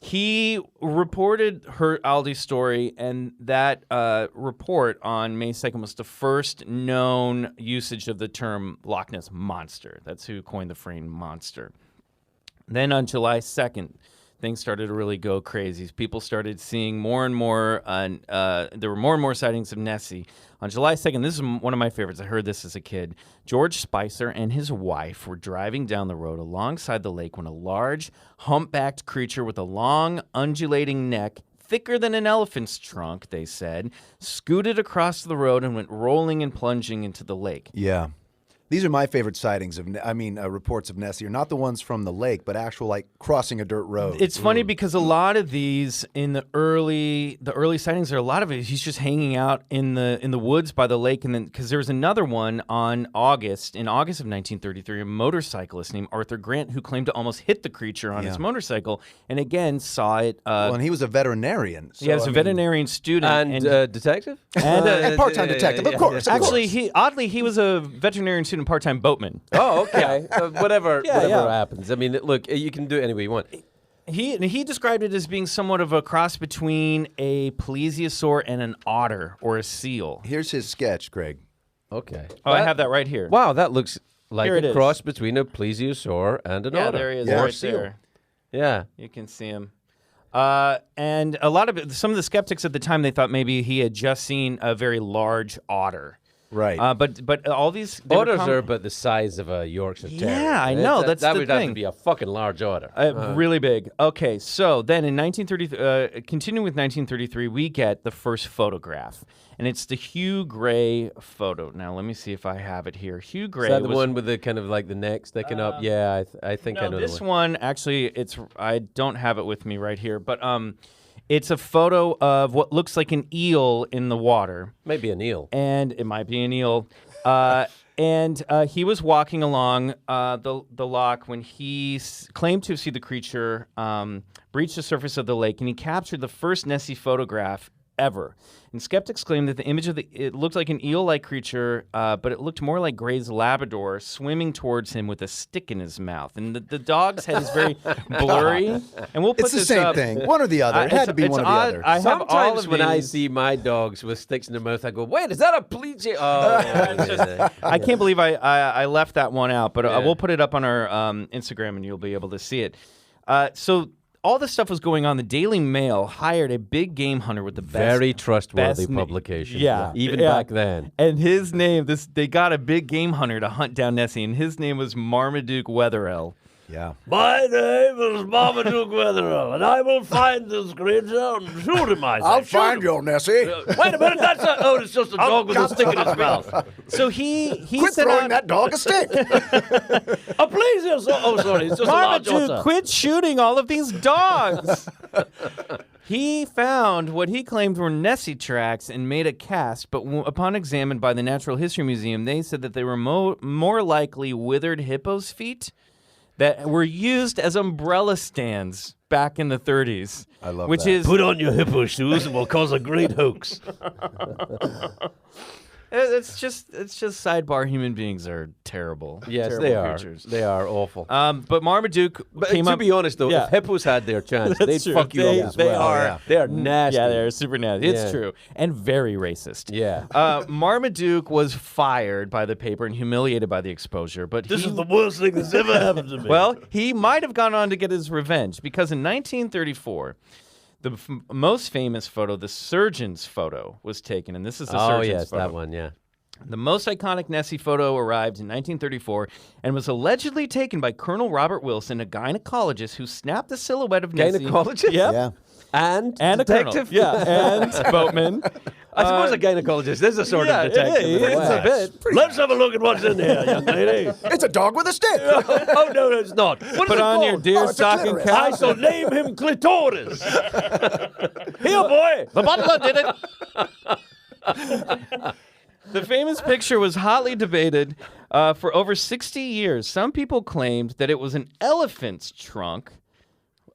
He reported Aldi's story, and that report on May 2nd was the first known usage of the term Loch Ness Monster. That's who coined the phrase monster. Then on July 2nd, things started to really go crazy. People started seeing more and more, there were more and more sightings of Nessie. On July 2nd, this is one of my favorites. I heard this as a kid. George Spicer and his wife were driving down the road alongside the lake when a large, humpbacked creature with a long, undulating neck, thicker than an elephant's trunk, they said, scooted across the road and went rolling and plunging into the lake. Yeah. These are my favorite sightings reports of Nessie are not the ones from the lake, but actual like crossing a dirt road. It's funny because a lot of these in the early sightings, a lot of it he's just hanging out in the woods by the lake, and then because there was another one in August of 1933, a motorcyclist named Arthur Grant who claimed to almost hit the creature on his motorcycle, and again saw it. And he was a veterinarian. So, he was a veterinarian student and detective, and part-time detective, of course. Actually, he was a veterinarian student. Part-time boatman. Oh, okay. Whatever happens. I mean, look, you can do it any way you want. He described it as being somewhat of a cross between a plesiosaur and an otter or a seal. Here's his sketch, Greg. Okay. Oh, I have that right here. Wow, that looks like Here it a is. cross between a plesiosaur and an otter. Yeah, there he is, Yeah. right Seal. there. Yeah. You can see him. And some of the skeptics at the time, they thought maybe he had just seen a very large otter. Right. But all these Otters are about the size of a Yorkshire Terrier. Yeah, I know. That's that the would have thing. to be a fucking large otter. Really big. Okay, so then in 1930, continuing with 1933, we get the first photograph, and it's the Hugh Gray photo. Now, let me see if I have it here. Hugh Gray Is that the was one with the kind of like the neck sticking up? Yeah, I think I know this the one. actually, I don't have it with me right here, but it's a photo of what looks like an eel in the water. Maybe an eel. And it might be an eel. And he was walking along the loch when he claimed to have seen the creature breach the surface of the lake, and he captured the first Nessie photograph ever. And skeptics claim that the image of it looked like an eel-like creature, but it looked more like Gray's Labrador swimming towards him with a stick in his mouth. And the dog's head is very blurry. And we'll put it's the this same up. thing. One or the other. It had to be one or the other. I have all Sometimes of when I these. see my dogs with sticks in their mouth, I go, wait, is that a plege? Oh, yeah. I can't believe I left that one out, but we'll put it up on our Instagram and you'll be able to see it. So all this stuff was going on. The Daily Mail hired a big game hunter with the best. Very trustworthy best publication. Yeah. Even Yeah. back then. And his name, they got a big game hunter to hunt down Nessie, and his name was Marmaduke Wetherell. Yeah. My name is Marmaduke Wetherell, and I will find this creature and shoot him, I say. I'll Shoot find him. you, Nessie. Wait a minute, it's just a dog with a stick in his mouth. So he Quit set throwing out, that dog a stick. Oh, please, yes. Oh, sorry, it's just a large Marmaduke, otter. quit shooting all of these dogs. He found what he claimed were Nessie tracks and made a cast, but upon examined by the Natural History Museum, they said that they were more likely withered hippo's feet that were used as umbrella stands back in the 30s. I love which that. is Put on your hippo shoes and we'll cause a great hoax. it's just sidebar. Human beings are terrible. Yes, terrible they are. creatures. They are awful. But Marmaduke But came to up. be honest, though, Yeah. if hippos had their chance, That's they'd true. fuck you They- up as they well. are. Yeah. They are nasty. Yeah, they're super nasty. It's Yeah. true. And very racist. Yeah. Marmaduke was fired by the paper and humiliated by the exposure. But This he, is the worst thing that's ever happened to me. well, he might have gone on to get his revenge because in 1934, the most famous photo, the surgeon's photo, was taken. And this is the Oh, surgeon's yes, photo. that one, yeah. The most iconic Nessie photo arrived in 1934 and was allegedly taken by Colonel Robert Wilson, a gynecologist who snapped the silhouette of Nessie. Gynecologist? Yep. Yeah. And and detective. a colonel. Yeah, and boatman. I suppose a gynecologist is a sort of detective. It's a bit. Let's have a look at what's in here, young lady. It's a dog with a stick. Oh, no, it's not. What Put is it on your called? deer Oh, it's a stocking clitoris. cap. I shall name him Clitoris. Here, boy. The butler did it. The famous picture was hotly debated for over 60 years. Some people claimed that it was an elephant's trunk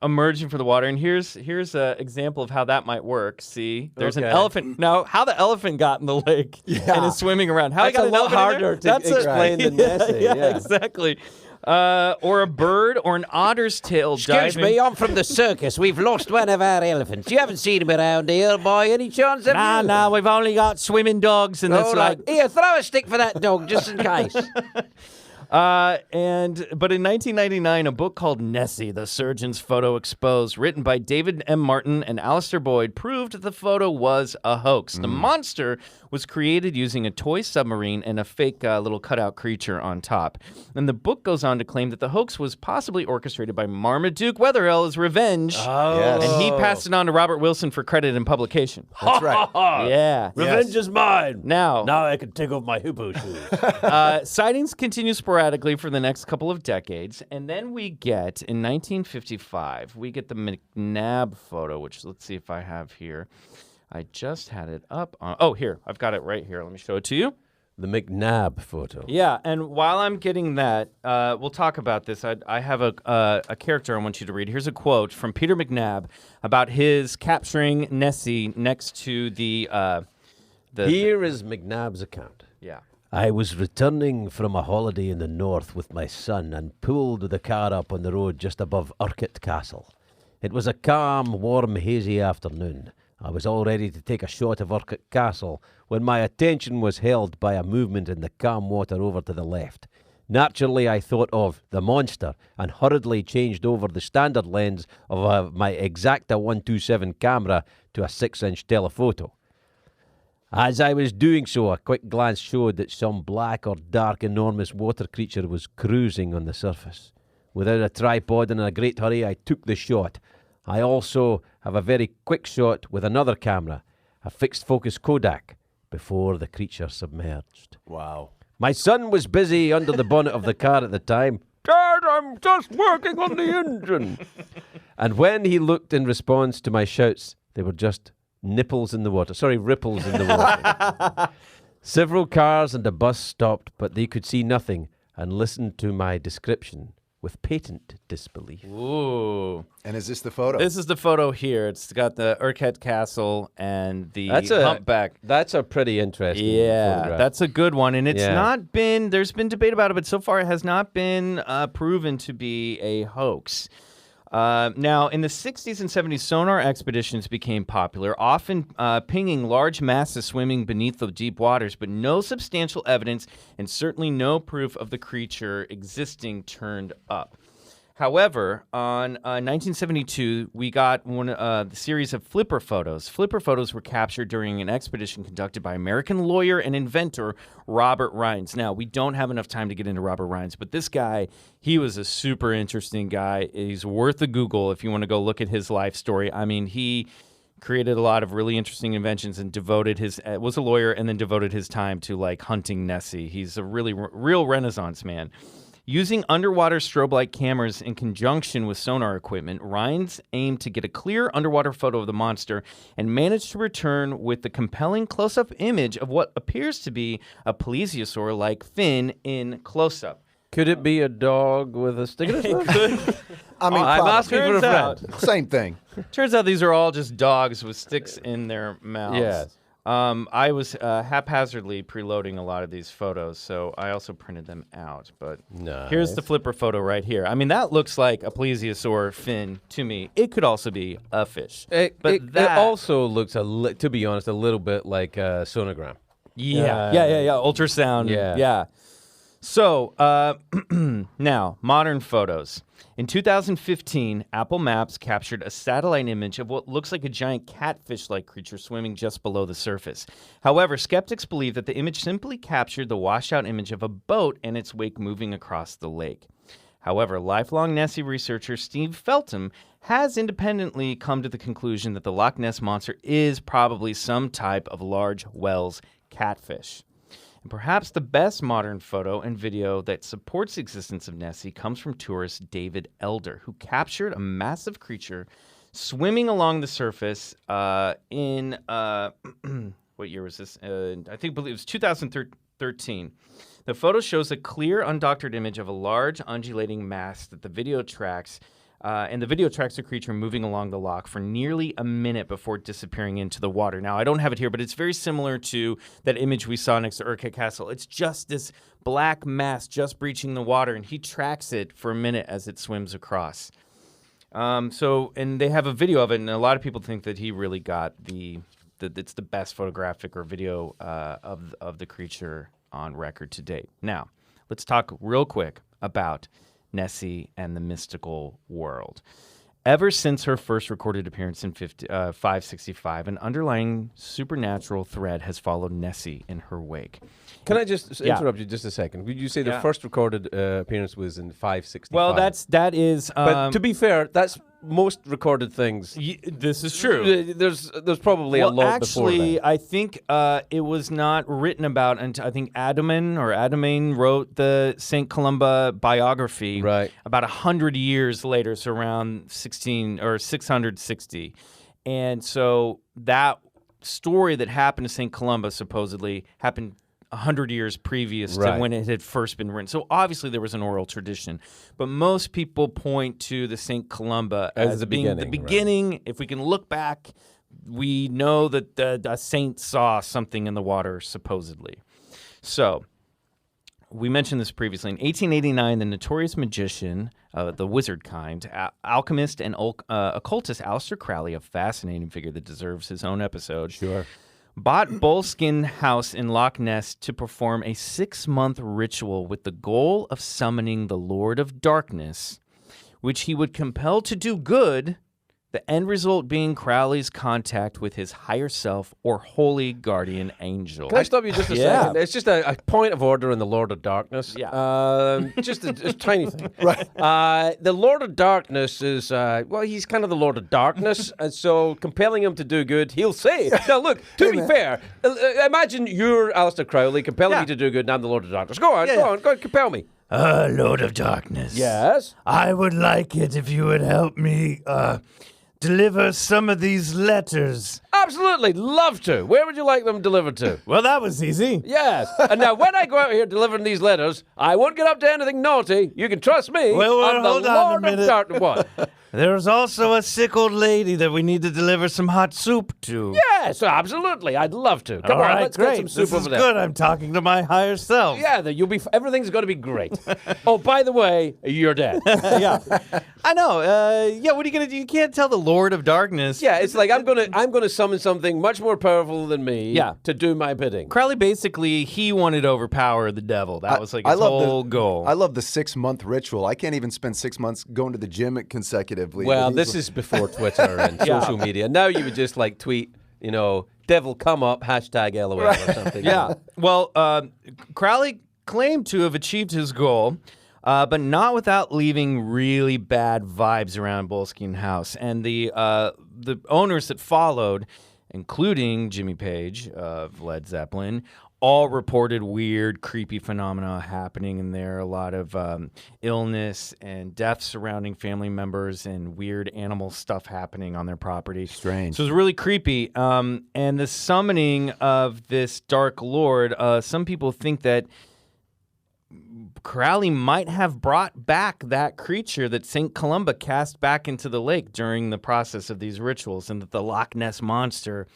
emerging from the water. And here's an example of how that might work. See, there's an Okay. elephant. Now, how the elephant got in the lake and is swimming around. How That's he got a an lot elephant in there? harder to explain than Nessie. Yeah. Exactly. Or a bird or an otter's tail Excuse diving. me, I'm from the circus. We've lost one of our elephants. You haven't seen him around here by any chance, have you? Nah, we've only got swimming dogs, and that's All like. right. Here, throw a stick for that dog, just in case. But in 1999, a book called Nessie, The Surgeon's Photo Exposed, written by David M. Martin and Alistair Boyd, proved the photo was a hoax. The monster was created using a toy submarine and a fake little cutout creature on top. And the book goes on to claim that the hoax was possibly orchestrated by Marmaduke Wetherell as revenge. Yes. And he passed it on to Robert Wilson for credit and publication. That's right. Yeah. Revenge is mine. Now I can take off my hippo shoes. sightings continue sporadically for the next couple of decades, and then we get, in 1955, we get the McNabb photo, which let's see if I have here. I just had it up on... Oh, here. I've got it right here. Let me show it to you. The McNabb photo. Yeah, and while I'm getting that, we'll talk about this. I have a character I want you to read. Here's a quote from Peter McNabb about his capturing Nessie next to the Here is McNabb's account. Yeah. I was returning from a holiday in the north with my son and pulled the car up on the road just above Urquhart Castle. It was a calm, warm, hazy afternoon. I was all ready to take a shot of Urquhart Castle when my attention was held by a movement in the calm water over to the left. Naturally, I thought of the monster and hurriedly changed over the standard lens of my Exacta 127 camera to a 6-inch telephoto. As I was doing so, a quick glance showed that some black or dark enormous water creature was cruising on the surface. Without a tripod and in a great hurry, I took the shot. I also have a very quick shot with another camera, a fixed focus Kodak, before the creature submerged. Wow. My son was busy under the bonnet of the car at the time. Dad, I'm just working on the engine. And when he looked in response to my shouts, they were just ripples in the water. Several cars and a bus stopped, but they could see nothing and listened to my description with patent disbelief. Ooh. And is this the photo? This is the photo here. It's got the Urquhart Castle and the humpback. That's a pretty interesting photograph. That's a good one. And it's Yeah. not been, there's been debate about it, but so far it has not been proven to be a hoax. Now, in the 60s and 70s, sonar expeditions became popular, often pinging large masses swimming beneath the deep waters, but no substantial evidence and certainly no proof of the creature existing turned up. However, on 1972, we got the series of flipper photos. Flipper photos were captured during an expedition conducted by American lawyer and inventor Robert Rines. Now, we don't have enough time to get into Robert Rines, but this guy, he was a super interesting guy. He's worth a Google if you want to go look at his life story. I mean, he created a lot of really interesting inventions and was a lawyer and then devoted his time to like hunting Nessie. He's a really real Renaissance man. Using underwater strobe light cameras in conjunction with sonar equipment, Rines aimed to get a clear underwater photo of the monster and managed to return with the compelling close-up image of what appears to be a plesiosaur-like fin in close-up. Could it be a dog with a stick in its mouth? I mean, I'm probably. asking for a Turns friend. Same thing. Turns out these are all just dogs with sticks in their mouths. Yes. I was haphazardly preloading a lot of these photos, so I also printed them out. But here's the flipper photo right here. I mean, that looks like a plesiosaur fin to me. It could also be a fish. It that also looks, to be honest, a little bit like a sonogram. Yeah. Ultrasound. Yeah. So, now, modern photos. In 2015, Apple Maps captured a satellite image of what looks like a giant catfish-like creature swimming just below the surface. However, skeptics believe that the image simply captured the washed-out image of a boat and its wake moving across the lake. However, lifelong Nessie researcher Steve Feltham has independently come to the conclusion that the Loch Ness Monster is probably some type of large Wells catfish. And perhaps the best modern photo and video that supports the existence of Nessie comes from tourist David Elder, who captured a massive creature swimming along the surface in, what year was this? I believe it was 2013. The photo shows a clear, undoctored image of a large, undulating mass that the video tracks, and the video tracks the creature moving along the loch for nearly a minute before disappearing into the water. Now, I don't have it here, but it's very similar to that image we saw next to Urquhart Castle. It's just this black mass just breaching the water, and he tracks it for a minute as it swims across. And they have a video of it, and a lot of people think that he really got it's the best photographic or video of the creature on record to date. Now, let's talk real quick about Nessie and the mystical world. Ever since her first recorded appearance in 565, an underlying supernatural thread has followed Nessie in her wake. Can I just interrupt you just a second? Would you say the first recorded appearance was in 565? Well, that is. But to be fair, that's most recorded things. This is true. There's probably a lot before that. Actually, I think it was not written about until I think Adamane wrote the St. Columba biography about 100 years later, so around 660. And so that story that happened to St. Columba supposedly happened 100 years previous to when it had first been written. So obviously there was an oral tradition. But most people point to the St. Columba as the being the beginning. Right. If we can look back, we know that a saint saw something in the water, supposedly. So we mentioned this previously. In 1889, the notorious magician, the wizard kind, alchemist and occultist Aleister Crowley, a fascinating figure that deserves his own episode, bought Boleskine House in Loch Ness to perform a 6-month ritual with the goal of summoning the Lord of Darkness, which he would compel to do good, the end result being Crowley's contact with his higher self or holy guardian angel. Can I stop you just a second? It's just a point of order in the Lord of Darkness. Just a tiny thing. The Lord of Darkness is, he's kind of the Lord of Darkness, and so compelling him to do good, he'll say. Now, look, to be fair, imagine you're Aleister Crowley compelling me to do good, and I'm the Lord of Darkness. Go on, compel me. Lord of Darkness. Yes? I would like it if you would help me, deliver some of these letters. Absolutely, love to. Where would you like them delivered to? Well, that was easy. Yes. And now, when I go out here delivering these letters, I won't get up to anything naughty. You can trust me. Well, I'm the hold on a minute. What? There's also a sick old lady that we need to deliver some hot soup to. Yes, absolutely. I'd love to. Come on, let's get some soup over there. This is good. I'm talking to my higher self. Yeah, everything's going to be great. Oh, by the way, you're dead. I know. What are you gonna do? You can't tell the Lord of Darkness. Yeah, it's like I'm gonna summon something much more powerful than me. To do my bidding. Crowley basically he wanted to overpower the devil. That was like his whole goal. I love the 6-month ritual. I can't even spend 6 months going to the gym consecutively. Well, this is before Twitter and social media. Now you would just tweet, devil come up, #LOL or something. Well, Crowley claimed to have achieved his goal, but not without leaving really bad vibes around Boleskine House. And the owners that followed, including Jimmy Page of Led Zeppelin, all reported weird, creepy phenomena happening in there. A lot of illness and death surrounding family members and weird animal stuff happening on their property. Strange. So it was really creepy. And the summoning of this Dark Lord, some people think that Crowley might have brought back that creature that St. Columba cast back into the lake during the process of these rituals, and that the Loch Ness Monster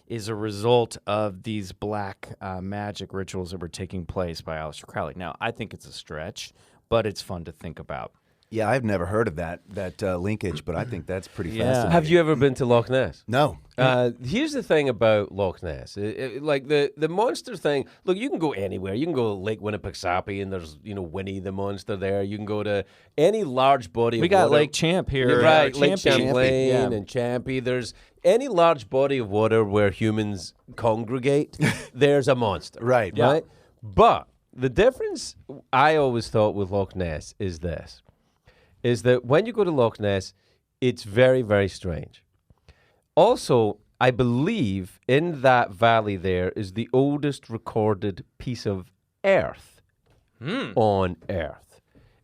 is a result of these black magic rituals that were taking place by Aleister Crowley. Now, I think it's a stretch, but it's fun to think about. Yeah, I've never heard of that linkage, but I think that's pretty fascinating. Have you ever been to Loch Ness? No. Here's the thing about Loch Ness. The monster thing, look, you can go anywhere. You can go to Lake Winnipesaukee and there's, Winnie the monster there. You can go to any large body of water. We got Lake Champ here. Right, Lake Champlain and Champy. There's any large body of water where humans congregate, there's a monster. Right. But the difference I always thought with Loch Ness is this. is that when you go to Loch Ness, it's very, very strange. Also, I believe in that valley there is the oldest recorded piece of earth on Earth.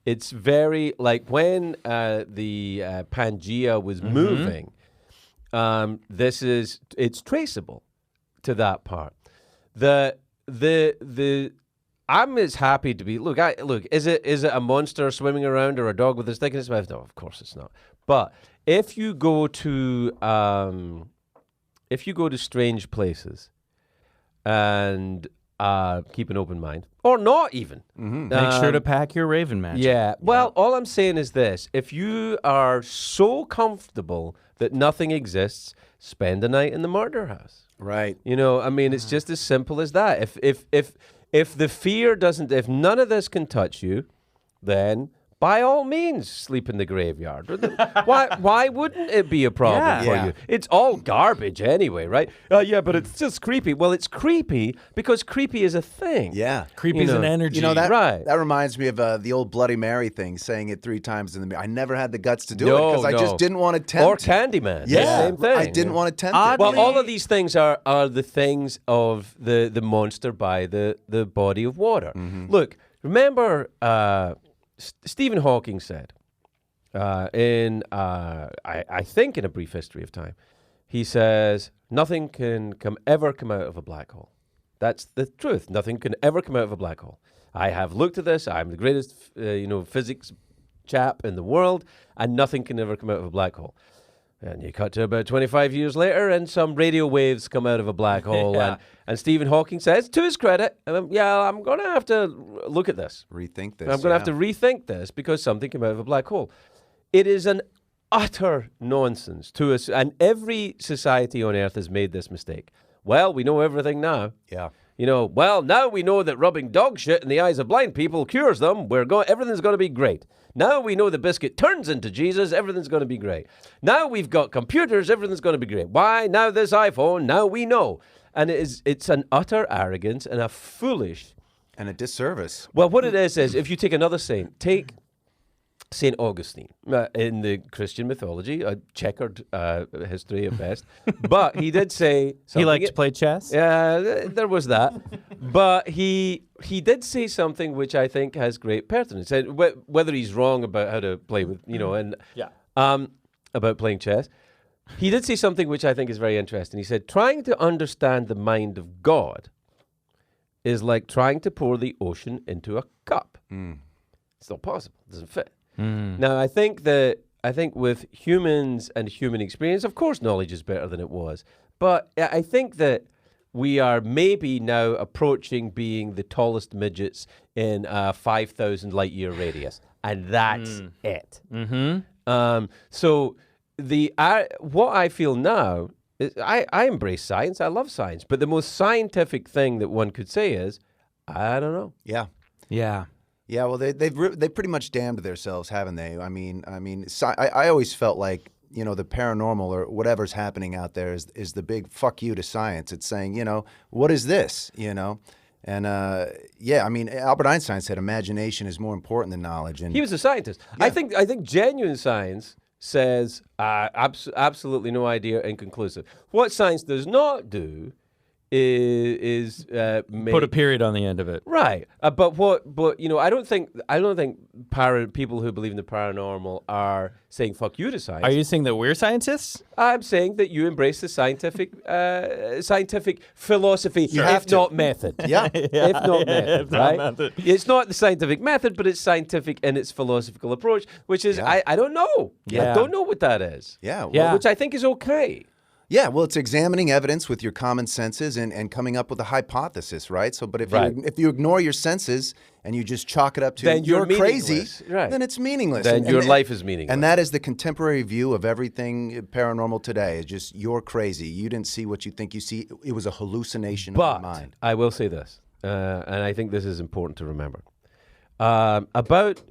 It's very, like when the Pangea was moving, it's traceable to that part. I'm as happy to be, look, is it a monster swimming around or a dog with a stick in its mouth? No, of course it's not. But if you go to strange places and keep an open mind, or not even. Make sure to pack your Raven Magick. Yeah. Well, all I'm saying is this. If you are so comfortable that nothing exists, spend a night in the murder house. Right. You know, I mean, it's just as simple as that. If the fear doesn't, if none of this can touch you, then by all means, sleep in the graveyard. Why wouldn't it be a problem for you? It's all garbage anyway, right? Yeah, but it's just creepy. Well, it's creepy because creepy is a thing. Yeah. Creepy is an energy. You know, that Right. that reminds me of the old Bloody Mary thing, saying it 3 times in the mirror. I never had the guts to do it because I just didn't want to tempt. Or Candyman. Yeah, Same thing. I didn't want to tempt it. Well, all of these things are the things of the monster by the body of water. Look, remember Stephen Hawking said I think in A Brief History of Time, he says, nothing can ever come out of a black hole. That's the truth. Nothing can ever come out of a black hole. I have looked at this. I'm the greatest physics chap in the world, and nothing can ever come out of a black hole. And you cut to about 25 years later, and some radio waves come out of a black hole. And Stephen Hawking says, to his credit, I'm going to have to look at this. Rethink this. I'm going to have to rethink this because something came out of a black hole. It is an utter nonsense to us. And every society on Earth has made this mistake. Well, we know everything now. Yeah. Now we know that rubbing dog shit in the eyes of blind people cures them. Everything's going to be great. Now we know the biscuit turns into Jesus. Everything's going to be great. Now we've got computers. Everything's going to be great. Why? Now this iPhone. Now we know. And it's an utter arrogance and a foolish. And a disservice. Well, what it is if you take another saint, take St. Augustine, in the Christian mythology, a checkered history at best, but he did say something. He liked to play chess? Yeah, there was that. But he did say something which I think has great pertinence. And whether he's wrong about how to play with, about playing chess, he did say something which I think is very interesting. He said, trying to understand the mind of God is like trying to pour the ocean into a cup. It's not possible. It doesn't fit. Now, I think with humans and human experience, of course, knowledge is better than it was. But I think that we are maybe now approaching being the tallest midgets in a 5,000 light year radius. And that's it. So what I feel now is I embrace science. I love science. But the most scientific thing that one could say is, I don't know. Yeah. Yeah. Yeah, well, they pretty much damned themselves, haven't they? I mean, I always felt like, the paranormal or whatever's happening out there is the big fuck you to science. It's saying, what is this, And Albert Einstein said imagination is more important than knowledge. And he was a scientist. Yeah. I think genuine science says absolutely no idea, inconclusive. What science does not do is put a period on the end of it, right? But I don't think people who believe in the paranormal are saying "fuck you" to science. Are you saying that we're scientists? I'm saying that you embrace the scientific philosophy, if not method. Yeah, if not method, right? It's not the scientific method, but it's scientific in its philosophical approach, which is I don't know. Yeah. I don't know what that is. Yeah, which I think is okay. Yeah, well, it's examining evidence with your common senses and coming up with a hypothesis, right? So, but if you ignore your senses and you just chalk it up to then you're crazy, right. then it's meaningless. Then your life is meaningless. And that is the contemporary view of everything paranormal today. It's just you're crazy. You didn't see what you think you see. It was a hallucination of your mind. I will say this, and I think this is important to remember. About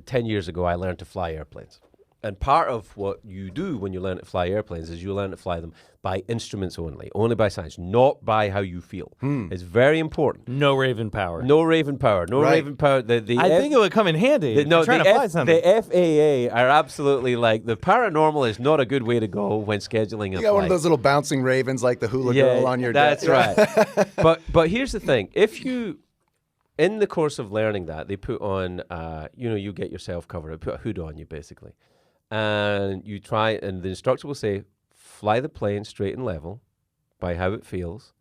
10 years ago, I learned to fly airplanes. And part of what you do when you learn to fly airplanes is you learn to fly them by instruments only by science, not by how you feel. It's very important. No Raven power. No Raven power. No Right. Raven power. I think it would come in handy. if you're trying to fly something. The FAA are absolutely like, the paranormal is not a good way to go when scheduling a You got flight. one of those little bouncing ravens like the hula girl on your That's deck. right. But here's the thing. If you, in the course of learning that, they put on, you get yourself covered, put a hood on you basically. And you try, and the instructor will say, fly the plane straight and level by how it feels.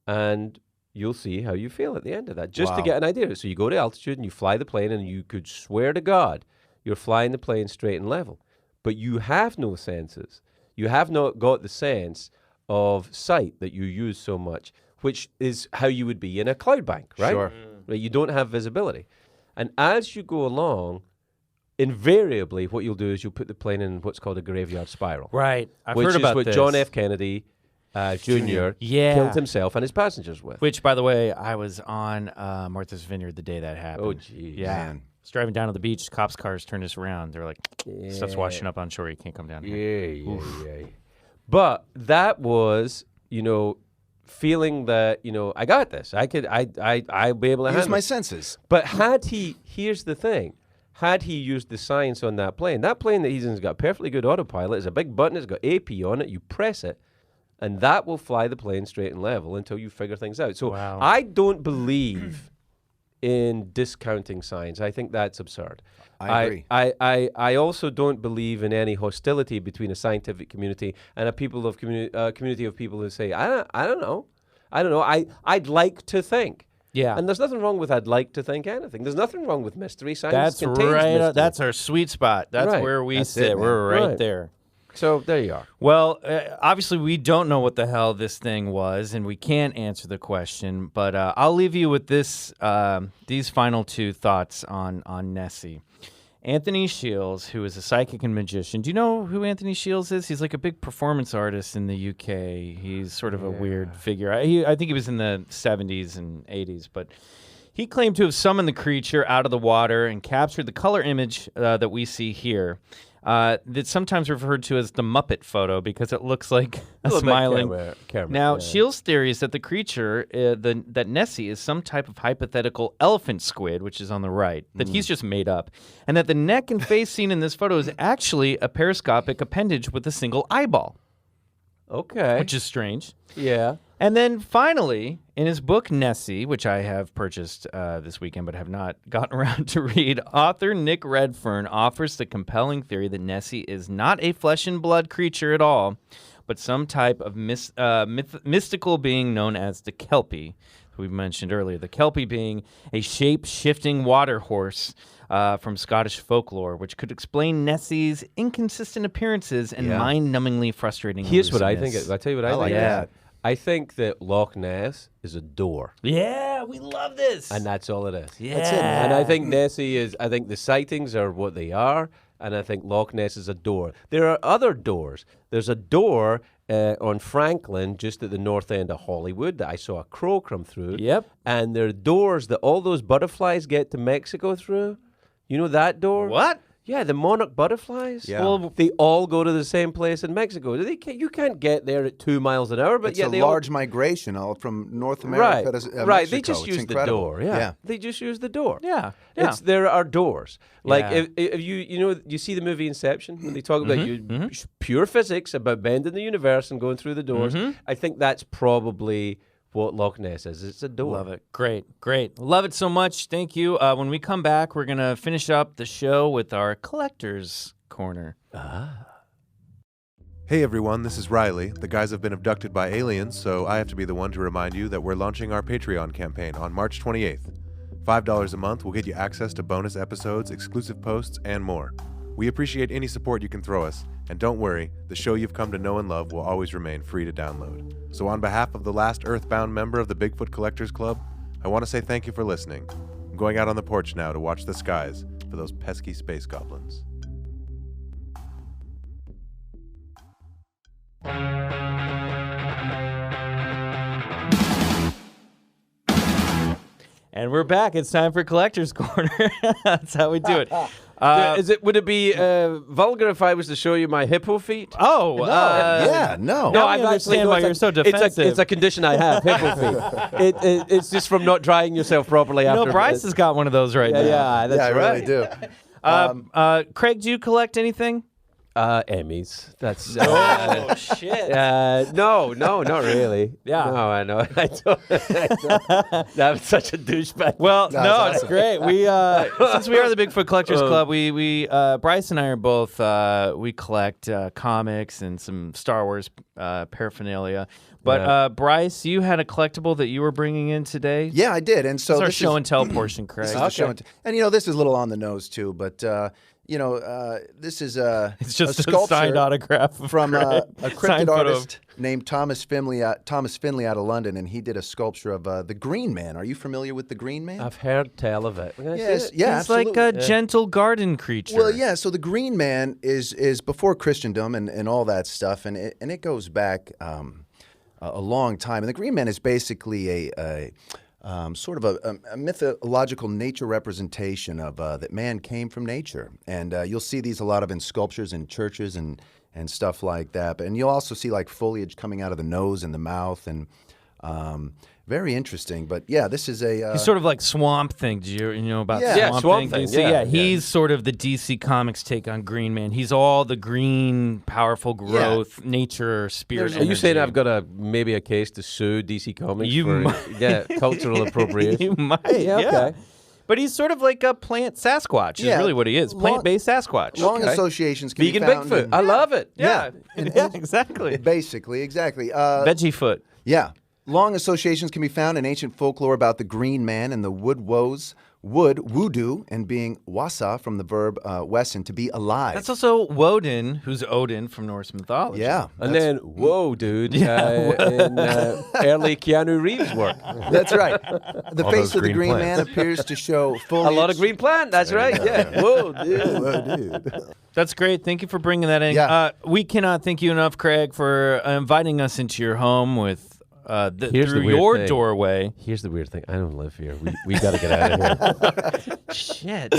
And you'll see how you feel at the end of that, just to Wow. get an idea. So you go to altitude and you fly the plane, and you could swear to God you're flying the plane straight and level. But you have no senses. You have not got the sense of sight that you use so much, which is how you would be in a cloud bank, right? Sure. Right, you don't have visibility. And as you go along, invariably what you'll do is you'll put the plane in what's called a graveyard spiral. Right. I've Which heard is about what this. John F. Kennedy Jr. Yeah. killed himself and his passengers with. Which, by the way, I was on Martha's Vineyard the day that happened. Oh, geez. Yeah. Man. I was driving down to the beach. Cops' cars turned us around. They're like, stuff's washing up on shore. You can't come down here. Yeah. But that was, feeling that, I got this. I'll be able to Use handle my it. senses. But here's the thing. Had he used the science on that plane that he's in's got perfectly good autopilot. It's a big button. It's got AP on it. You press it, and that will fly the plane straight and level until you figure things out. So Wow. I don't believe in discounting science. I think that's absurd. I agree. I also don't believe in any hostility between a scientific community and a community of people who say, I don't know. I'd like to think. Yeah. And there's nothing wrong with I'd like to think anything. There's nothing wrong with mystery. Science That's contains right. mystery. That's our sweet spot. That's Right. where we That's sit. it, man. We're right Right. there. So there you are. Well, obviously, we don't know what the hell this thing was, and we can't answer the question. But I'll leave you with these final two thoughts on Nessie. Anthony Shields, who is a psychic and magician. Do you know who Anthony Shields is? He's like a big performance artist in the UK. He's sort of a weird figure. I think he was in the 70s and 80s, but he claimed to have summoned the creature out of the water and captured the color image that we see here. That's sometimes referred to as the Muppet photo because it looks like a little bit smiling. camera, Now, yeah. Shields' theory is that the creature, that Nessie, is some type of hypothetical elephant squid, which is on the right, that he's just made up, and that the neck and face seen in this photo is actually a periscopic appendage with a single eyeball, Okay. which is strange. yeah. And then finally, in his book Nessie, which I have purchased this weekend but have not gotten around to read, author Nick Redfern offers the compelling theory that Nessie is not a flesh and blood creature at all, but some type of mystical being known as the Kelpie. We mentioned earlier, the Kelpie being a shape-shifting water horse from Scottish folklore, which could explain Nessie's inconsistent appearances and mind-numbingly frustrating Here's what I think. elusiveness. I'll tell you what I like think. that. I think that Loch Ness is a door. Yeah, we love this. And that's all it is. Yeah. That's it, man. And I think Nessie is, I think the sightings are what they are, and I think Loch Ness is a door. There are other doors. There's a door on Franklin, just at the north end of Hollywood, that I saw a crow come through. Yep. And there are doors that all those butterflies get to Mexico through. You know that door? What? Yeah, the monarch butterflies. Yeah. Well, They all go to the same place in Mexico. You can't get there at 2 miles an hour, but It's yeah, a they large migration all from North America right, to right. Mexico. They just It's use incredible. the door. Yeah. They just use the door. Yeah. There are doors. Like Yeah. if you see the movie Inception when they talk about pure physics about bending the universe and going through the doors. I think that's probably what Loch Ness is. It's a door. Love it. Great. Love it so much. Thank you. When we come back, we're going to finish up the show with our Collector's Corner. Hey everyone, this is Riley. The guys have been abducted by aliens, so I have to be the one to remind you that we're launching our Patreon campaign on March 28th. $5 a month will get you access to bonus episodes, exclusive posts, and more. We appreciate any support you can throw us, and don't worry, the show you've come to know and love will always remain free to download. So on behalf of the last Earthbound member of the Bigfoot Collectors Club, I want to say thank you for listening. I'm going out on the porch now to watch the skies for those pesky space goblins. And we're back. It's time for Collector's Corner. That's how we do it. Would it be vulgar if I was to show you my hippo feet? Oh, No. Now I I've understand why you're so defensive. It's a condition I have, hippo feet. It's just from not drying yourself properly after. Bryce has got one of those right now. Yeah, that's I right. really do. Craig, do you collect anything? Emmys. That's Oh, shit. no, not really. Yeah. No, I know. I don't. I'm such a douchebag. Well, no, that's it's awesome. great. We since we are the Bigfoot Collectors Club, we Bryce and I are both we collect comics and some Star Wars paraphernalia. But Bryce, you had a collectible that you were bringing in today. Yeah, I did. And so It's our this show is, and tell portion, Craig. this is the show and and this is a little on the nose too, but this is It's just a sculpture signed autograph of from a Craig. cryptid Signed photo of- artist named Thomas Finley out of London, and he did a sculpture of the Green Man. Are you familiar with the Green Man? I've heard tell of it. Can I see Yes, it? yeah, He's like absolutely. a gentle garden creature. Well, yeah. So the Green Man is before Christendom and all that stuff, and it goes back a long time. And the Green Man is basically a sort of a mythological nature representation of that man came from nature, and you'll see these a lot of in sculptures in churches and stuff like that. And you'll also see like foliage coming out of the nose and the mouth, and very interesting. But yeah, this is a He's sort of like Swamp Thing. Do you know about Yeah. Yeah, Swamp Swamp Thing? Thing, yeah. He's sort of the DC Comics take on Green Man. He's all the green, powerful growth, nature, spirit. Are you saying energy. I've got maybe a case to sue DC Comics You for might. cultural appropriation? You might, Yeah, okay. But he's sort of like a plant Sasquatch. Is Yeah. really what he is. Plant-based Sasquatch. long Okay. associations can Vegan be found Bigfoot. in- I love it. Yeah, yeah, exactly. basically, exactly. Veggie foot. Yeah. Long associations can be found in ancient folklore about the Green Man and the wood voodoo, and being wasa from the verb wesen, to be alive. That's also Woden, who's Odin from Norse mythology. yeah. And then, whoa, dude, in early Keanu Reeves work. That's right. The All face those of the green Green plants. Man appears to show A foliage. lot of green plant, that's right. Yeah. Whoa, dude. Whoa, dude. That's great. Thank you for bringing that in. Yeah. We cannot thank you enough, Craig, for inviting us into your home with Here's through the weird your thing. doorway. Here's the weird thing. I don't live here. We got to get out of here. Shit.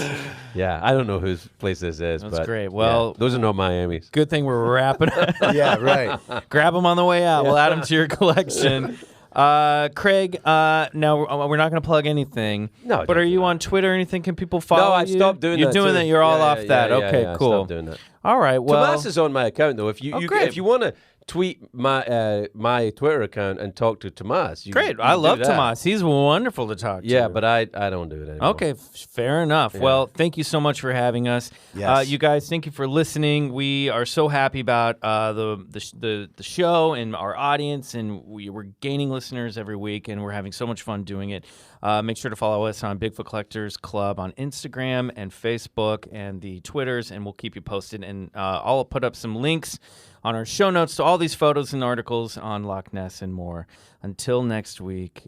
Yeah, I don't know whose place this is. That's but great. yeah, Well- those are not Miami's. Good thing we're wrapping up. Yeah, right. Grab them on the way out. We'll add them to your collection. Craig, now we're not going to plug anything. No, But don't are do you that. on Twitter or anything? Can people follow No, I you? stopped doing You're that. doing too. that. You're all Yeah, off yeah, that. yeah, Okay, yeah, I cool. stopped doing that. All right. Well, Tomas is on my account though. If you, great. if you want to tweet my Twitter account and talk to Tomas, you great. can I do love that. Tomas. He's wonderful to talk to. Yeah, but I don't do it anymore. Okay, fair enough. Well, thank you so much for having us. Yes. You guys, thank you for listening. We are so happy about the show and our audience, and we're gaining listeners every week, and we're having so much fun doing it. Make sure to follow us on Bigfoot Collectors Club on Instagram and Facebook and the Twitters, and we'll keep you posted. And I'll put up some links on our show notes to all these photos and articles on Loch Ness and more. Until next week,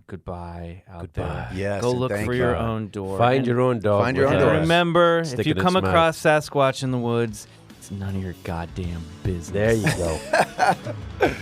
goodbye out there. Yes, Go and look thank for you. your own door. Find And your own dog. Find your with own a- dog. remember, Stick if you it in come its mouth. across Sasquatch in the woods, it's none of your goddamn business. There you go.